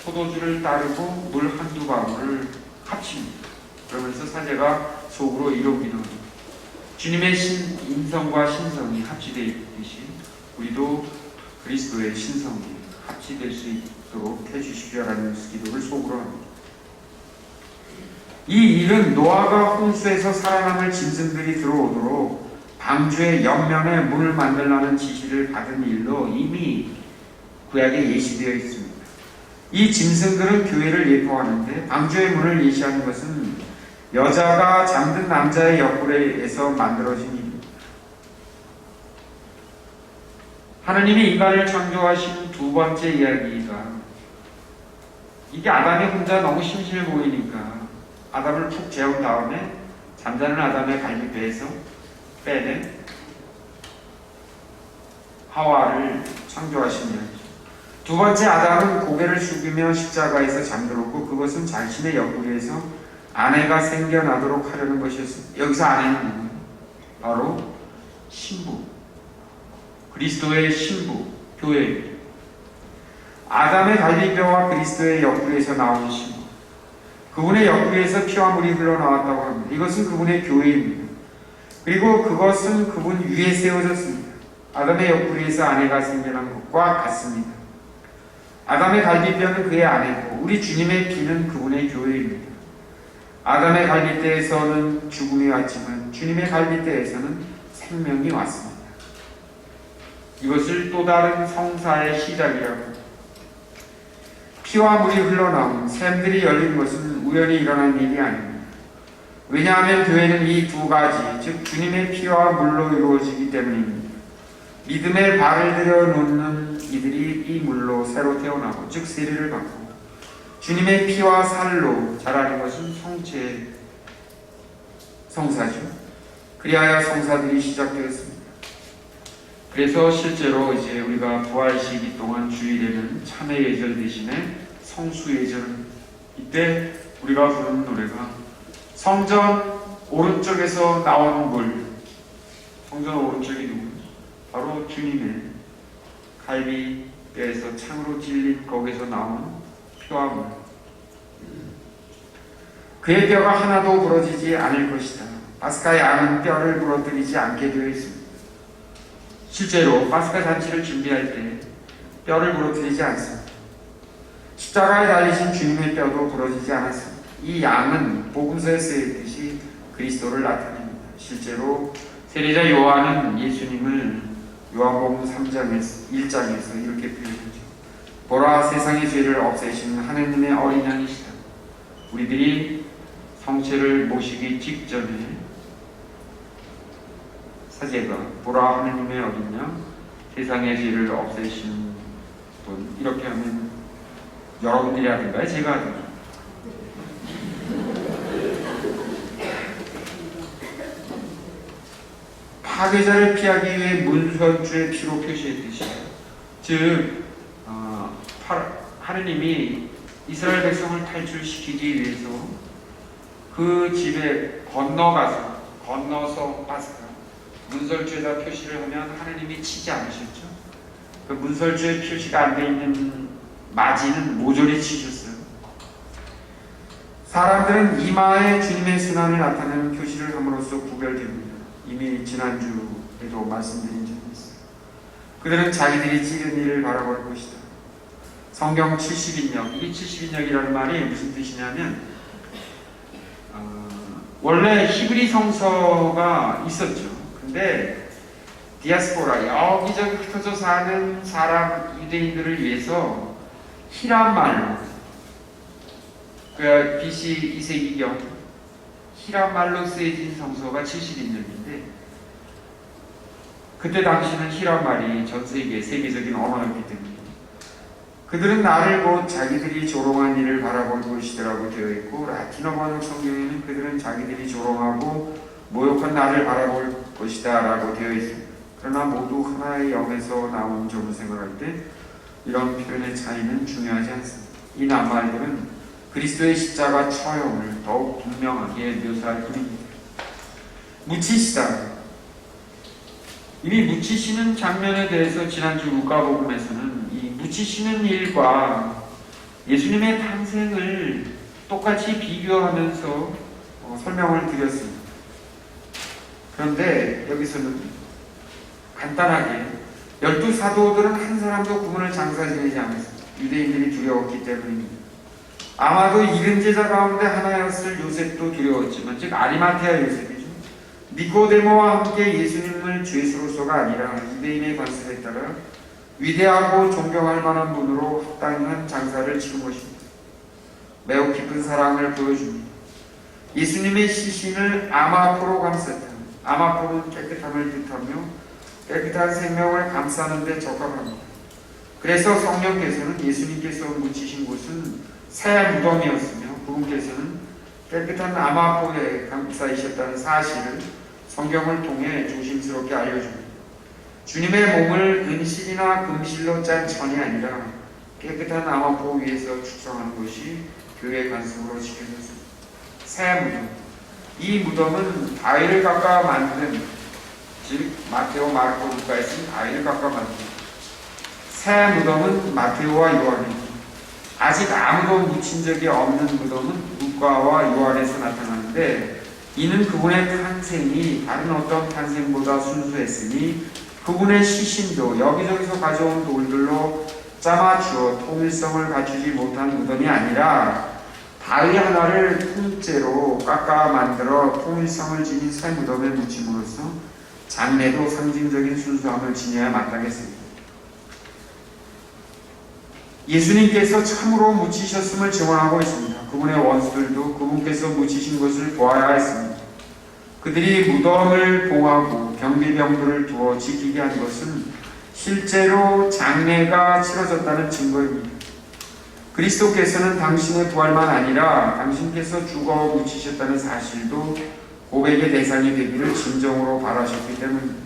Speaker 1: 포도주를 따르고 물 한두 방울을 합칩니다. 그러면서 사제가 속으로 이렇게 기도합니다. 주님의 인성과 신성이 합치되어 있듯이 우리도 그리스도의 신성이 합치될 수 있도록 해주십시오라는 기도를 속으로 합니다. 이 일은 노아가 홍수에서 살아남을 짐승들이 들어오도록 방주의 옆면에 문을 만들라는 지시를 받은 일로 이미 구약에 예시되어 있습니다. 이 짐승들은 교회를 예표하는데 방주의 문을 예시하는 것은 여자가 잠든 남자의 옆구리에서 만들어진 일입니다. 하나님이 인간을 창조하신 두 번째 이야기가 이게 아담이 혼자 너무 심심해 보이니까 아담을 푹 재운 다음에 잠자는 아담의 갈비뼈에서 빼낸 하와를 창조하신 이야기죠. 두 번째 아담은 고개를 숙이며 십자가에서 잠들었고 그것은 자신의 옆구리에서 아내가 생겨나도록 하려는 것이었습니다. 여기서 아내는 누구예요? 바로 신부, 그리스도의 신부, 교회입니다. 아담의 갈비뼈와 그리스도의 옆구리에서 나온 신부, 그분의 옆구리에서 피와 물이 흘러나왔다고 합니다. 이것은 그분의 교회입니다. 그리고 그것은 그분 위에 세워졌습니다. 아담의 옆구리에서 아내가 생겨난 것과 같습니다. 아담의 갈비뼈는 그의 아내고 우리 주님의 피는 그분의 교회입니다. 아담의 갈비뼈에서는 죽음이 왔지만 주님의 갈비뼈에서는 생명이 왔습니다. 이것을 또 다른 성사의 시작이라고. 피와 물이 흘러나온 샘들이 열린 것은 우연히 일어난 일이 아닙니다. 왜냐하면 교회는 이 두 가지, 즉 주님의 피와 물로 이루어지기 때문입니다. 믿음의 발을 들여놓는 이들이 이 물로 새로 태어나고 즉 세례를 받고 주님의 피와 살로 자라는 것은 성체의 성사죠. 그리하여 성사들이 시작되었습니다. 그래서 실제로 우리가 부활 시기 동안 주일에는 참회 예절 대신에 성수 예절, 이때 우리가 부르는 노래가 성전 오른쪽에서 나온 물. 성전 오른쪽이 누구예요? 바로 주님의 갈비뼈에서 창으로 찔린 거기서 나온 피와 물. 그의 뼈가 하나도 부러지지 않을 것이다. 파스카 양은 뼈를 부러뜨리지 않게 되어 있습니다. 실제로 파스카 잔치를 준비할 때 뼈를 부러뜨리지 않습니다. 십자가에 달리신 주님의 뼈도 부러지지 않았습니다. 이 양은 복음서에 쓰였듯이 그리스도를 나타냅니다. 실제로 세례자 요한은 예수님을 요한복음 3장에서 1장에서 이렇게 표현하죠. 보라, 세상의 죄를 없애시는 하느님의 어린 양이시다. 우리들이 성체를 모시기 직전에 사제가 보라, 하느님의 어린 양, 세상의 죄를 없애시는 분, 이렇게 하면 여러분들이 하든가요? 제가 하든가요? 파괴자를 피하기 위해 문설주의 피로 표시했듯이, 즉 하느님이 이스라엘 백성을 탈출시키기 위해서 그 집에 건너서 파스카 문설주에다 표시를 하면 하느님이 치지 않으셨죠. 그 문설주에 표시가 안 돼 있는 맞이는 모조리 치셨어요. 사람들은 이마에 주님의 순환을 나타내는 표시를 함으로써 구별됩니다. 이미 지난주에도 말씀드린 적이 있어요. 그들은 자기들이 찌른 일을 바라볼 것이다. 성경 70인역, 이게 70인역이라는 말이 무슨 뜻이냐면 원래 히브리 성서가 있었죠. 근데 디아스포라, 여기저기 흩어져 사는 사람 유대인들을 위해서 히람 말로, 그 BC 2세기경 히람 말로 쓰여진 성서가 70인역인데, 그때 당시는 히람 말이 전 세계 세계적인 언어였기 때문에 그들은 나를 곧 자기들이 조롱한 일을 바라볼 것이더라고 되어 있고, 라틴어 번역 성경에는 그들은 자기들이 조롱하고 모욕한 나를 바라볼 것이다 라고 되어 있습니다. 그러나 모두 하나의 영에서 나온 점을 생각할 때 이런 표현의 차이는 중요하지 않습니다. 이 낱말들은 그리스도의 십자가 처형을 더욱 분명하게 묘사할 뿐입니다. 묻히시다. 이미 묻히시는 장면에 대해서 지난주 루카복음에서는 이 묻히시는 일과 예수님의 탄생을 똑같이 비교하면서 설명을 드렸습니다. 그런데 여기서는 간단하게 12사도들은 한 사람도 구문을 장사 지내지 않았습니다. 유대인들이 두려웠기 때문입니다. 아마도 일흔 제자 가운데 하나였을 요셉도 두려웠지만, 즉 아리마테아 요셉이죠. 니고데모와 함께 예수님을 죄수로서가 아니라 유대인의 관습에 따라 위대하고 존경할 만한 분으로 합당한 장사를 치른 것입니다. 매우 깊은 사랑을 보여줍니다. 예수님의 시신을 아마포로 감쌌다. 아마포는 깨끗함을 뜻하며 깨끗한 생명을 감싸는 데 적합합니다. 그래서 성령께서는 예수님께서 묻히신 곳은 새 무덤이었으며 그분께서는 깨끗한 아마포에 감싸이셨다는 사실을 성경을 통해 조심스럽게 알려줍니다. 주님의 몸을 은실이나 금실로 짠 천이 아니라 깨끗한 아마포 위에서 축성하는 것이 교회 관습으로 지켜졌습니다. 새 무덤. 이 무덤은 바위를 깎아 만든, 즉 마테오, 마르코, 루카에 쓴 바위를 깎아 만든 새 무덤은 마테오와 요한입니다. 아직 아무도 묻힌 적이 없는 무덤은 루카와 요한에서 나타나는데, 이는 그분의 탄생이 다른 어떤 탄생보다 순수했으니 그분의 시신도 여기저기서 가져온 돌들로 짜맞추어 통일성을 갖추지 못한 무덤이 아니라 바위 하나를 통째로 깎아 만들어 통일성을 지닌 새 무덤에 묻힘으로써 장래도 상징적인 순수함을 지녀야 마땅했습니다. 예수님께서 참으로 묻히셨음을 증언하고 있습니다. 그분의 원수들도 그분께서 묻히신 것을 보아야 했습니다. 그들이 무덤을 봉하고 경비병들을 두어 지키게 한 것은 실제로 장례가 치러졌다는 증거입니다. 그리스도께서는 당신의 부활만 아니라 당신께서 죽어 묻히셨다는 사실도 고백의 대상이 되기를 진정으로 바라셨기 때문입니다.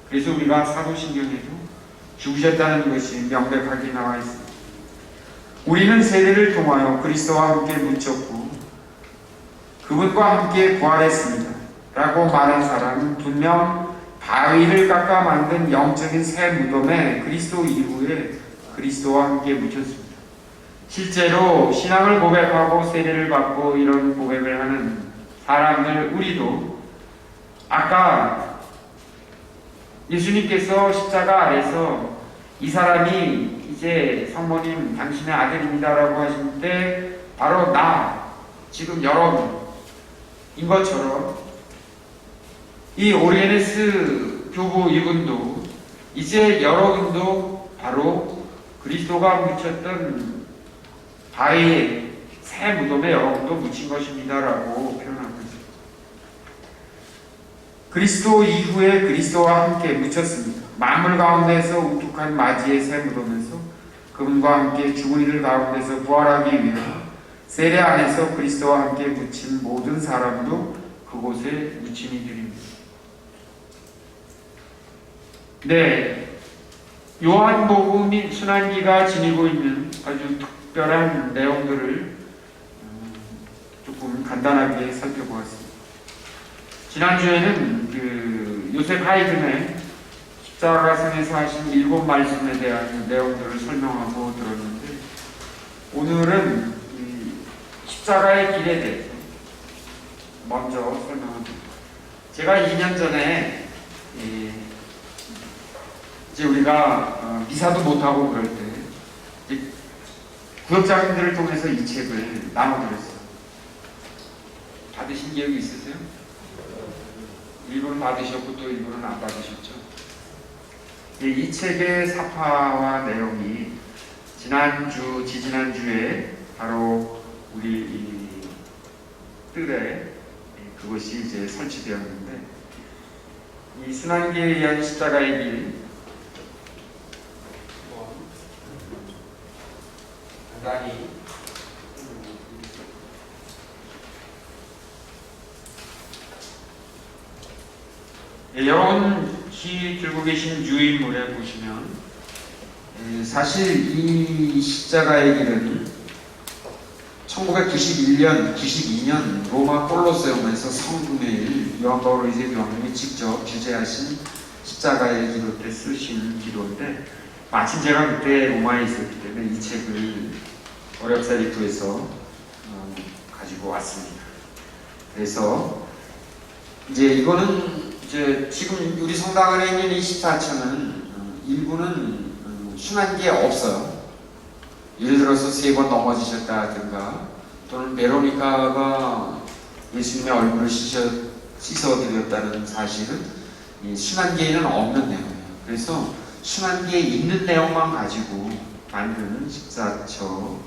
Speaker 1: 그래서 우리가 사도신경에도 죽으셨다는 것이 명백하게 나와 있습니다. 우리는 세례를 통하여 그리스도와 함께 묻혔고 그분과 함께 부활했습니다 라고 말한 사람은 분명 바위를 깎아 만든 영적인 새 무덤에 그리스도 이후에 그리스도와 함께 묻혔습니다. 실제로 신앙을 고백하고 세례를 받고 이런 고백을 하는 사람들 우리도 아까 예수님께서 십자가 아래서 이 사람이 이제 성모님 당신의 아들입니다라고 하실 때 바로 나 지금 여러분인 것처럼 이 오리에네스 교부 이분도 이제 여러분도 바로 그리스도가 묻혔던 바위의 새 무덤에 여러분도 묻힌 것입니다라고 표현하고 있습니다. 그리스도 이후에 그리스도와 함께 묻혔습니다. 만물 가운데서 우뚝한 마지의 새 무덤에서 그분과 함께 죽은 이들 가운데서 부활하기 위해 세례 안에서 그리스도와 함께 묻힌 모든 사람도 그곳에 묻힌 이들입니다. 네, 요한복음이 순환기가 지니고 있는 아주 특별한 내용들을 조금 간단하게 살펴보았습니다. 지난주에는 그 요셉 하이든의 십자가상에서 하신 7 말씀에 대한 내용들을 설명하고 들었는데 오늘은 이 십자가의 길에 대해서 먼저 설명합니다. 제가 2년 전에 이제 우리가 미사도 못하고 그럴 때 구역장님들을 통해서 이 책을 나눠드렸어요. 받으신 기억이 있으세요? 일부는 받으셨고 또 일부는 안 받으셨죠. 이 책의 사파와 내용이 지지난주에 바로 우리 이 뜰에 그것이 이제 설치되었는데 이 순환기에 의한 십자가의 길 간단히 여러분이 들고 계신 유인물에 보시면 사실 이 십자가의 길은 1991년, 92년 로마 콜로세움에서 성금요일 요한 바울 2세 교황님이 직접 주재하신 십자가의 기도 때 쓰신 기도인데 마침 제가 그때 로마에 있었기 때문에 이 책을 어렵사리 구해서 가지고 왔습니다. 그래서 이제 이거는 이제 지금 우리 성당 안에 있는 이 14처는 일부는 순환기에 없어요. 예를 들어서 3번 넘어지셨다든가 또는 베로니카가 예수님의 얼굴을 씻어드렸다는 사실은 이 순환기에는 없는 내용이에요. 그래서 순환기에 있는 내용만 가지고 만드는 14처입니다.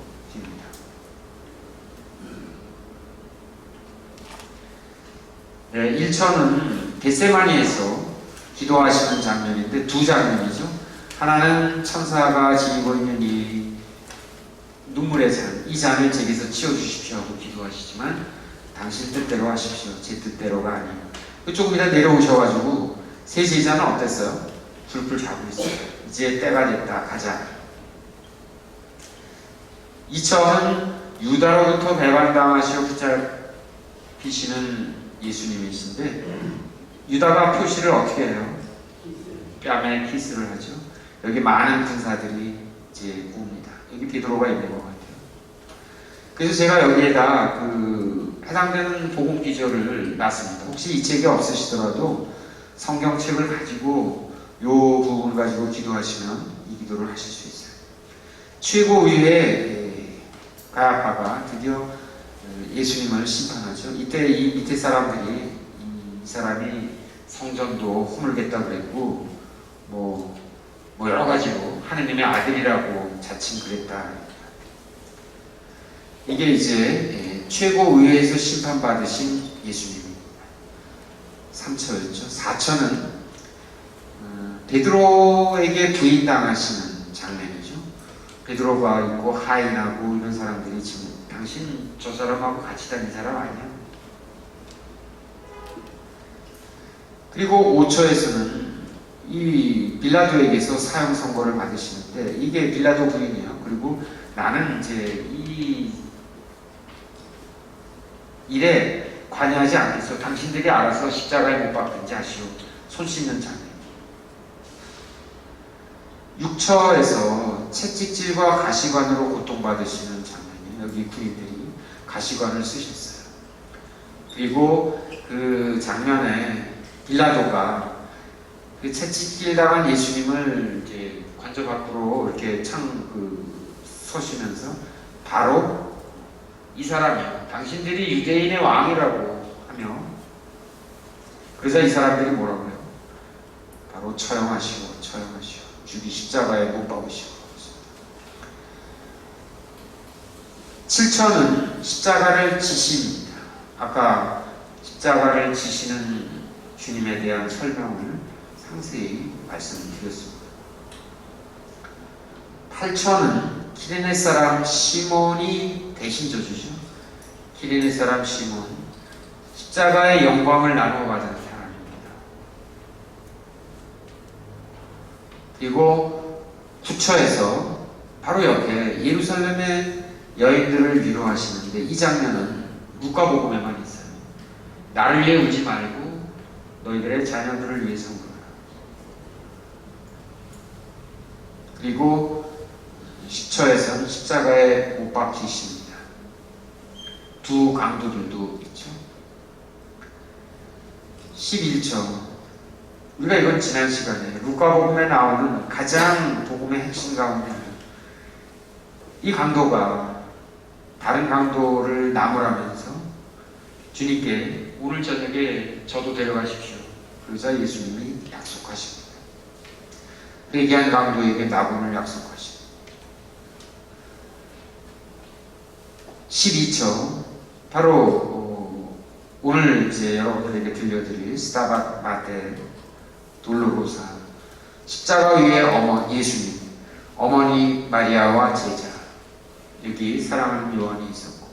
Speaker 1: 네, 1처는 겟세마니에서 기도하시는 장면인데 2장면이죠. 하나는 천사가 지니고 있는 이 눈물의 잔, 이 잔을 제게서 치워주십시오 하고 기도하시지만 당신 뜻대로 하십시오. 제 뜻대로가 아니에요. 조금 이따 내려오셔가지고 세 제자는 어땠어요? 불을 잡고 있어요. 이제 때가 됐다. 가자. 2처는 유다로부터 배반당하시어 붙잡히시는 예수님이신데 유다가 표시를 어떻게 해요? 뺨에 키스를 하죠. 여기 많은 군사들이 이제 굽니다. 여기 베드로가 있는 것 같아요. 그래서 제가 여기에다 해당되는 복음 기절을 놨습니다. 혹시 이 책이 없으시더라도 성경책을 가지고 요 부분을 가지고 기도하시면 이 기도를 하실 수 있어요. 최고위의 가야파가 드디어 예수님을 심판하죠. 이때 이 밑에 사람들이 이 사람이 성전도 허물겠다 그랬고 뭐 여러 가지로 하느님의 아들이라고 자칭 그랬다. 이게 이제 최고의회에서 심판받으신 예수님입니다. 3처였죠. 4처는 베드로에게 부인당하시는 장면이죠. 베드로가 있고 하인하고 이런 사람들이 지금 당신 저 사람하고 같이 다닌 사람 아니야? 그리고 5처에서는 이 빌라도에게서 사형 선고를 받으시는데 이게 빌라도 부인이에요. 그리고 나는 이제 이 일에 관여하지 않겠어. 당신들이 알아서 십자가에 못 박든지 하시오. 손 씻는 장면. 6처에서 채찍질과 가시관으로 고통받으시는 장면이 여기 군인들이 가시관을 쓰셨어요. 그리고 그 장면에 빌라도가 그 채찍질 당한 예수님을 이제 관저 밖으로 이렇게 서시면서 바로 이 사람이요, 당신들이 유대인의 왕이라고 하며, 그래서 이 사람들이 뭐라고 해요? 바로 처형하시오, 죽이 십자가에 못 박으시오. 7처는 십자가를 지십니다. 아까 십자가를 지시는 주님에 대한 설명을 상세히 말씀드렸습니다. 8처는 키레네 사람 시몬이 대신 져주죠. 키레네 사람 시몬, 십자가의 영광을 나누어 받은 사람입니다. 그리고 9처에서 바로 옆에 예루살렘의 여인들을 위로하시는데, 이 장면은 루카복음에만 있어요. 나를 위해 울지 말고 너희들의 자녀들을 위해서 울어라. 그리고 10처에서는 십자가에 못 박히십니다. 두 강도들도 있죠. 11처, 우리가 이건 지난 시간에 루카복음에 나오는 가장 복음의 핵심 가운데 이 강도가 다른 강도를 나무라면서 주님께 오늘 저녁에 저도 데려가십시오. 그러자 예수님이 약속하십니다. 회개한 강도에게 낙원을 약속하십니다. 12처, 바로 오늘 이제 여러분들에게 들려드릴 스타bat 마테 돌로로사, 십자가 위에 예수님, 어머니 마리아와 제자, 여기 사랑하는 요한이 있었고,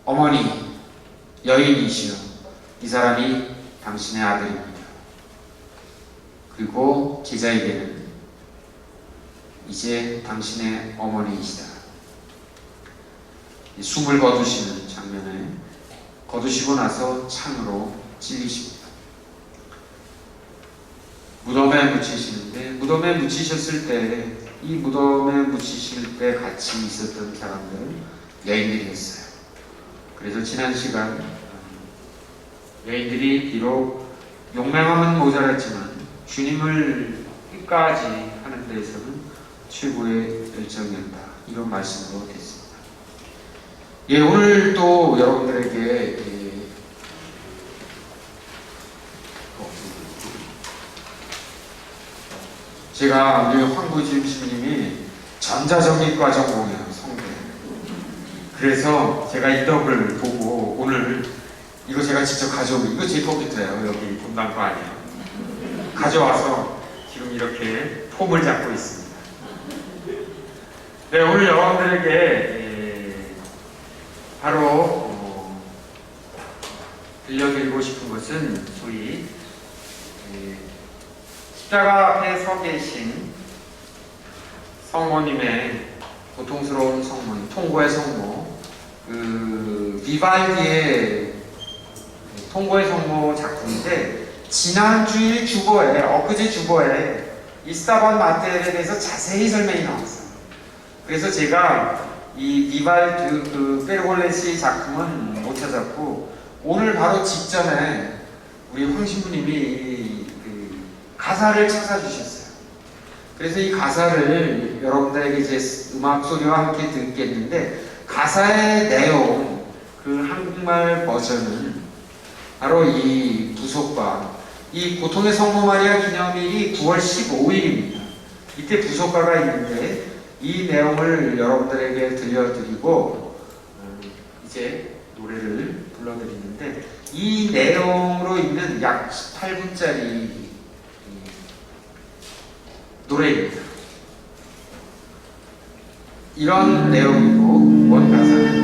Speaker 1: 어머니 여인이시여, 이 사람이 당신의 아들입니다. 그리고 제자에게는 이제 당신의 어머니이시다. 숨을 거두시는 장면에 거두시고 나서 창으로 찔리십니다. 무덤에 묻히시는데, 무덤에 묻히셨을 때, 이 무덤에 묻히실 때 같이 있었던 사람들은 여인들이었어요. 그래서 지난 시간 여인들이 비록 용맹함은 모자랐지만 주님을 끝까지 하는 데에서는 최고의 열정이었다, 이런 말씀으로 됐습니다. 예, 오늘 또 여러분들에게 제가 우리 황구진 신님이 전자전기과 전공이에요, 성대. 그래서 제가 이 덕을 보고 오늘 이거 제가 직접 가져오고, 이거 제 컴퓨터예요. 여기 본당 거 아니에요. 가져와서 지금 이렇게 폼을 잡고 있습니다. 네, 오늘 여러분들에게 바로 들려드리고 싶은 것은 소위 십자가 앞에 서 계신 성모님의 고통스러운 성모, 통고의 성모, 비발디의 통고의 성모 작품인데, 지난주일 주보에, 엊그제 주보에 이 스타bat 마테에 대해서 자세히 설명이 나왔어요. 그래서 제가 이 비발디 페르골레시 작품은 못 찾았고, 오늘 바로 직전에 우리 황 신부님이 가사를 찾아주셨어요. 그래서 이 가사를 여러분들에게 제 음악 소리와 함께 듣겠는데, 가사의 내용, 그 한국말 버전은 바로 이 부속가, 이 고통의 성모 마리아 기념일이 9월 15일입니다. 이때 부속가가 있는데 이 내용을 여러분들에게 들려드리고 이제 노래를 불러드리는데, 이 내용으로 있는 약 18분짜리 노래입니다. 이런 내용이고, 원가사는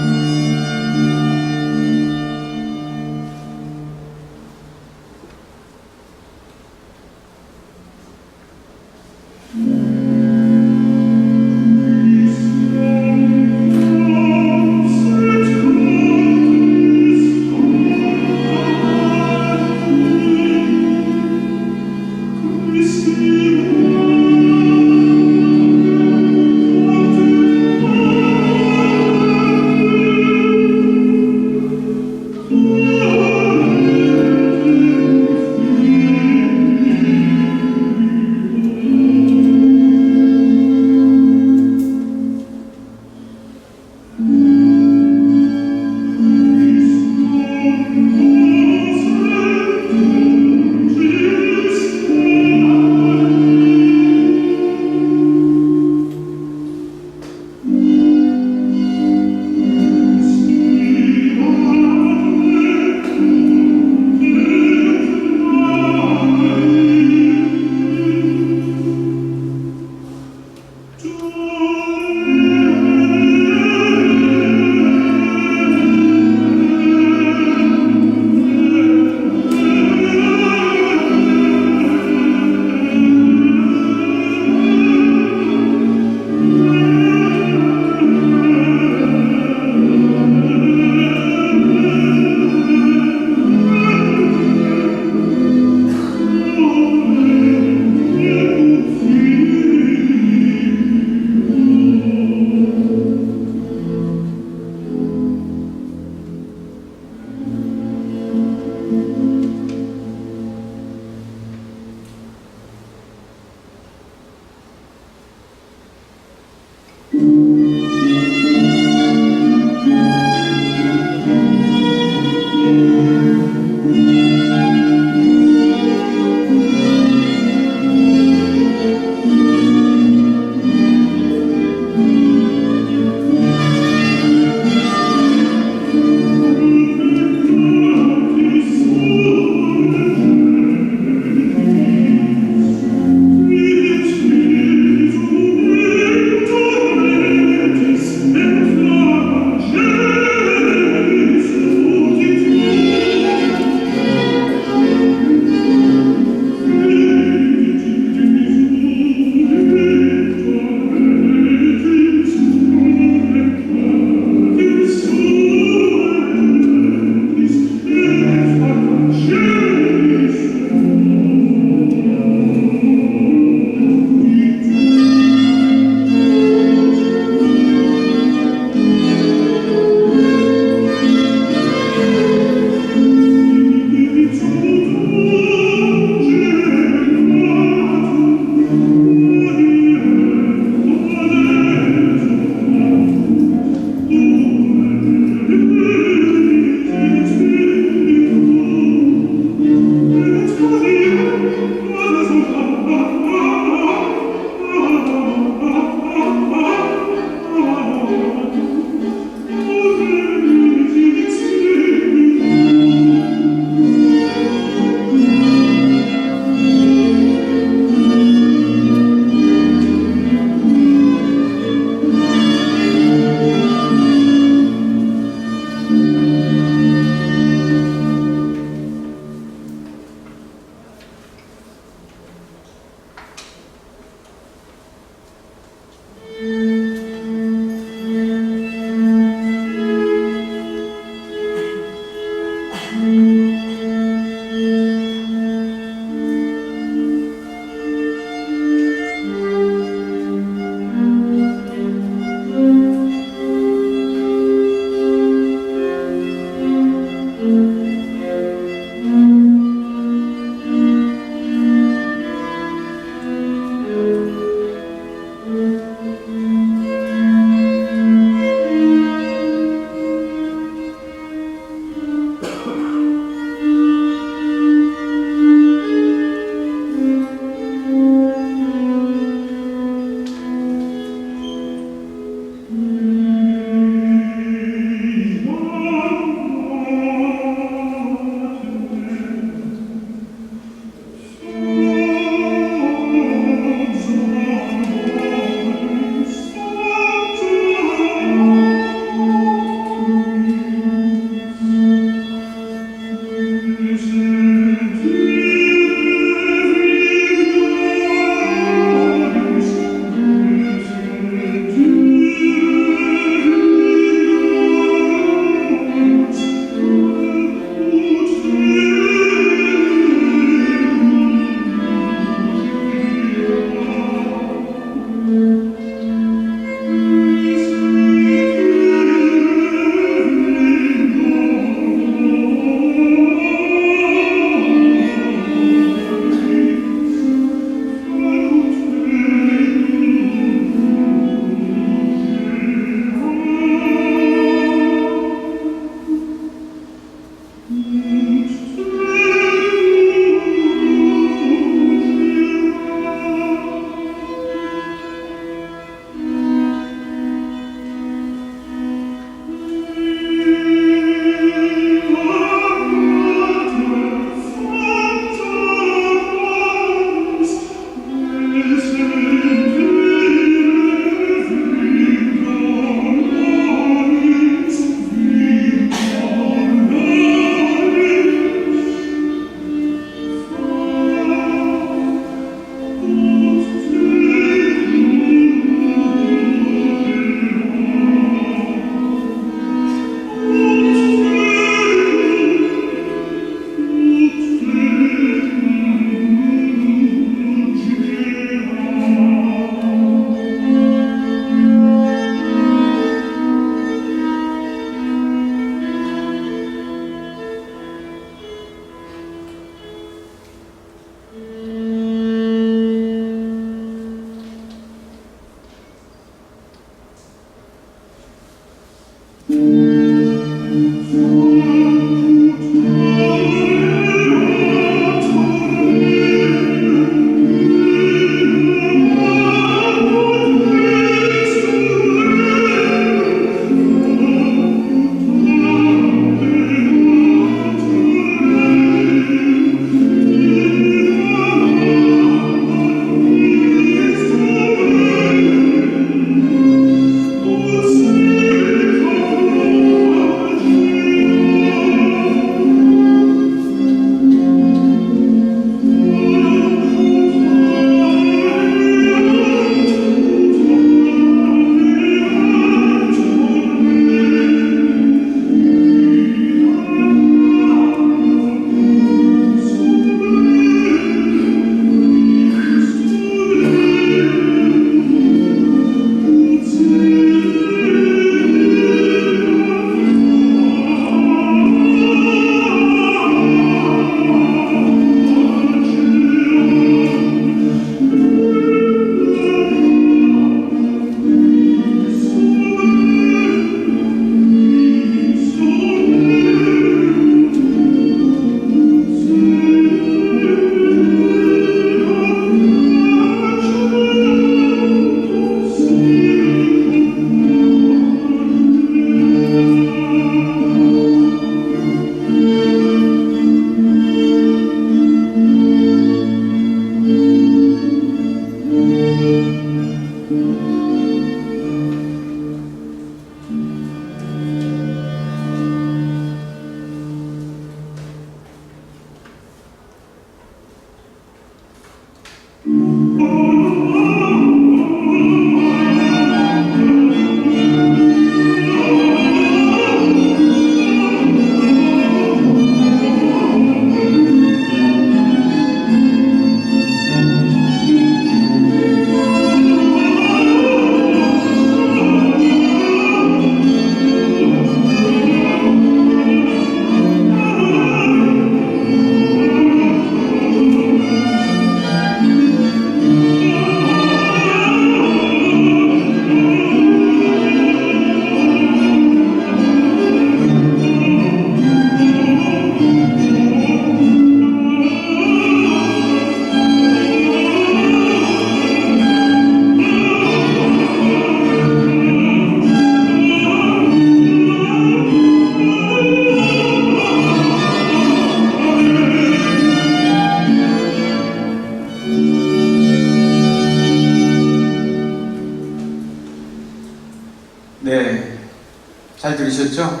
Speaker 1: 들으셨죠?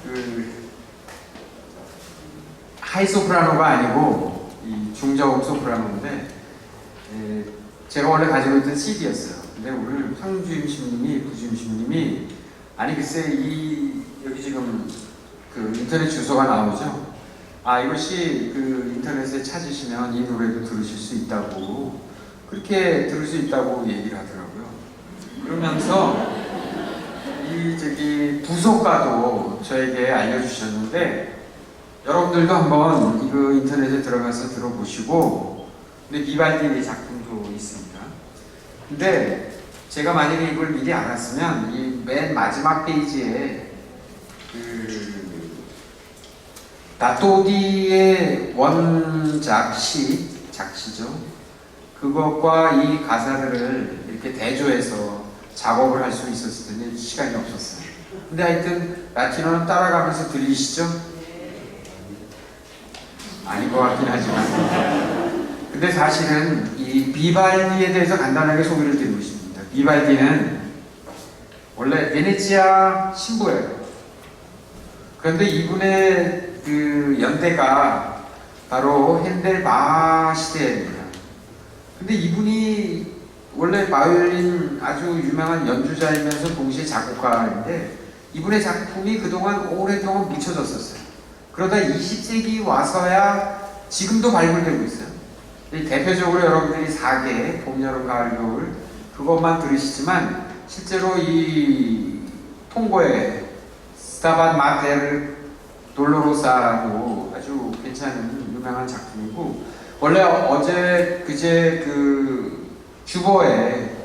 Speaker 1: 그 하이 소프라노가 아니고 이 중저음 소프라노인데 제가 원래 가지고 있던 CD였어요. 근데 오늘 황주임 신부님이 부주임 신부님이 아니 글쎄 이 여기 지금 그 인터넷 주소가 나오죠. 아 이것이 그 인터넷에 찾으시면 이 노래도 들으실 수 있다고 그렇게 들을 수 있다고 얘기를 하더라고요. 그러면서 이 저기 부속가도 저에게 알려주셨는데 여러분들도 한번 이거 인터넷에 들어가서 들어보시고 근데 비발디의 작품도 있습니다. 근데 제가 만약에 이걸 미리 알았으면 이 맨 마지막 페이지에 그 나토디의 원작시 작시죠. 그것과 이 가사들을 이렇게 대조해서 작업을 할 수 있었을 텐데 시간이 없었어요. 근데 하여튼 라틴어는 따라가면서 들리시죠? 아닌 것 같긴 하지만 근데 사실은 이 비발디에 대해서 간단하게 소개를 드리고 싶습니다. 비발디는 원래 베네치아 신부예요. 그런데 이분의 그 연대가 바로 핸델 바 시대입니다. 근데 이분이 원래 바이올린 아주 유명한 연주자이면서 동시에 작곡가인데 이분의 작품이 그동안 오랫동안 묻혀졌었어요. 그러다 20세기 와서야 지금도 발굴되고 있어요. 대표적으로 여러분들이 4개, 봄, 여름, 가을, 겨울 그것만 들으시지만 실제로 이 통고의 스타반 마테르 돌로로사도 아주 괜찮은 유명한 작품이고 원래 어제 그제 그 주보에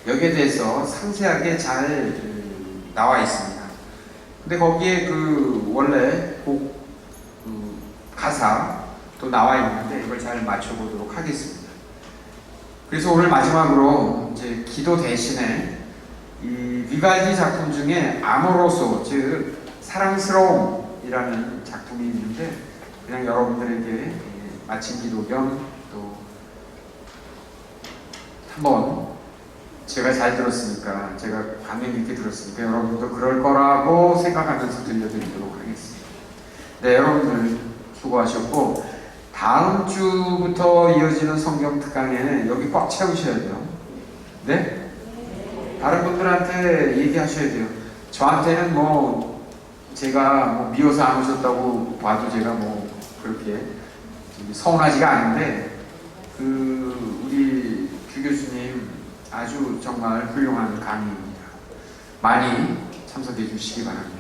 Speaker 1: 여기에 대해서 상세하게 잘 나와 있습니다. 근데 거기에 그 원래 곡 가사 또 나와 있는데 이걸 잘 맞춰보도록 하겠습니다. 그래서 오늘 마지막으로 이제 기도 대신에 이 비발디 작품 중에 아모로소 즉 사랑스러움이라는 작품이 있는데 그냥 여러분들에게 마침 기도 겸 또 한번 제가 잘 들었으니까 제가 감명 깊게 들었으니까 여러분도 그럴 거라고 생각하면서 들려드리도록 하겠습니다. 네, 여러분들 수고하셨고 다음 주부터 이어지는 성경 특강에 여기 꽉 채우셔야 돼요. 네? 다른 분들한테 얘기하셔야 돼요. 저한테는 뭐 제가 뭐 미워서 안 오셨다고 봐도 제가 뭐 그렇게 서운하지가 않은데 그 우리 주 교수님 아주 정말 훌륭한 강의입니다. 많이 참석해 주시기 바랍니다.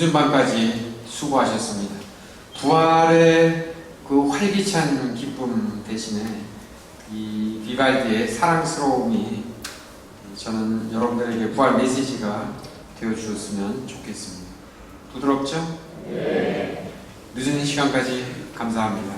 Speaker 1: 늦은 밤까지 수고하셨습니다. 부활의 그 활기찬 기쁨 대신에 이 비발디의 사랑스러움이 저는 여러분들에게 부활 메시지가 되어주셨으면 좋겠습니다. 부드럽죠? 네. 늦은 시간까지 감사합니다.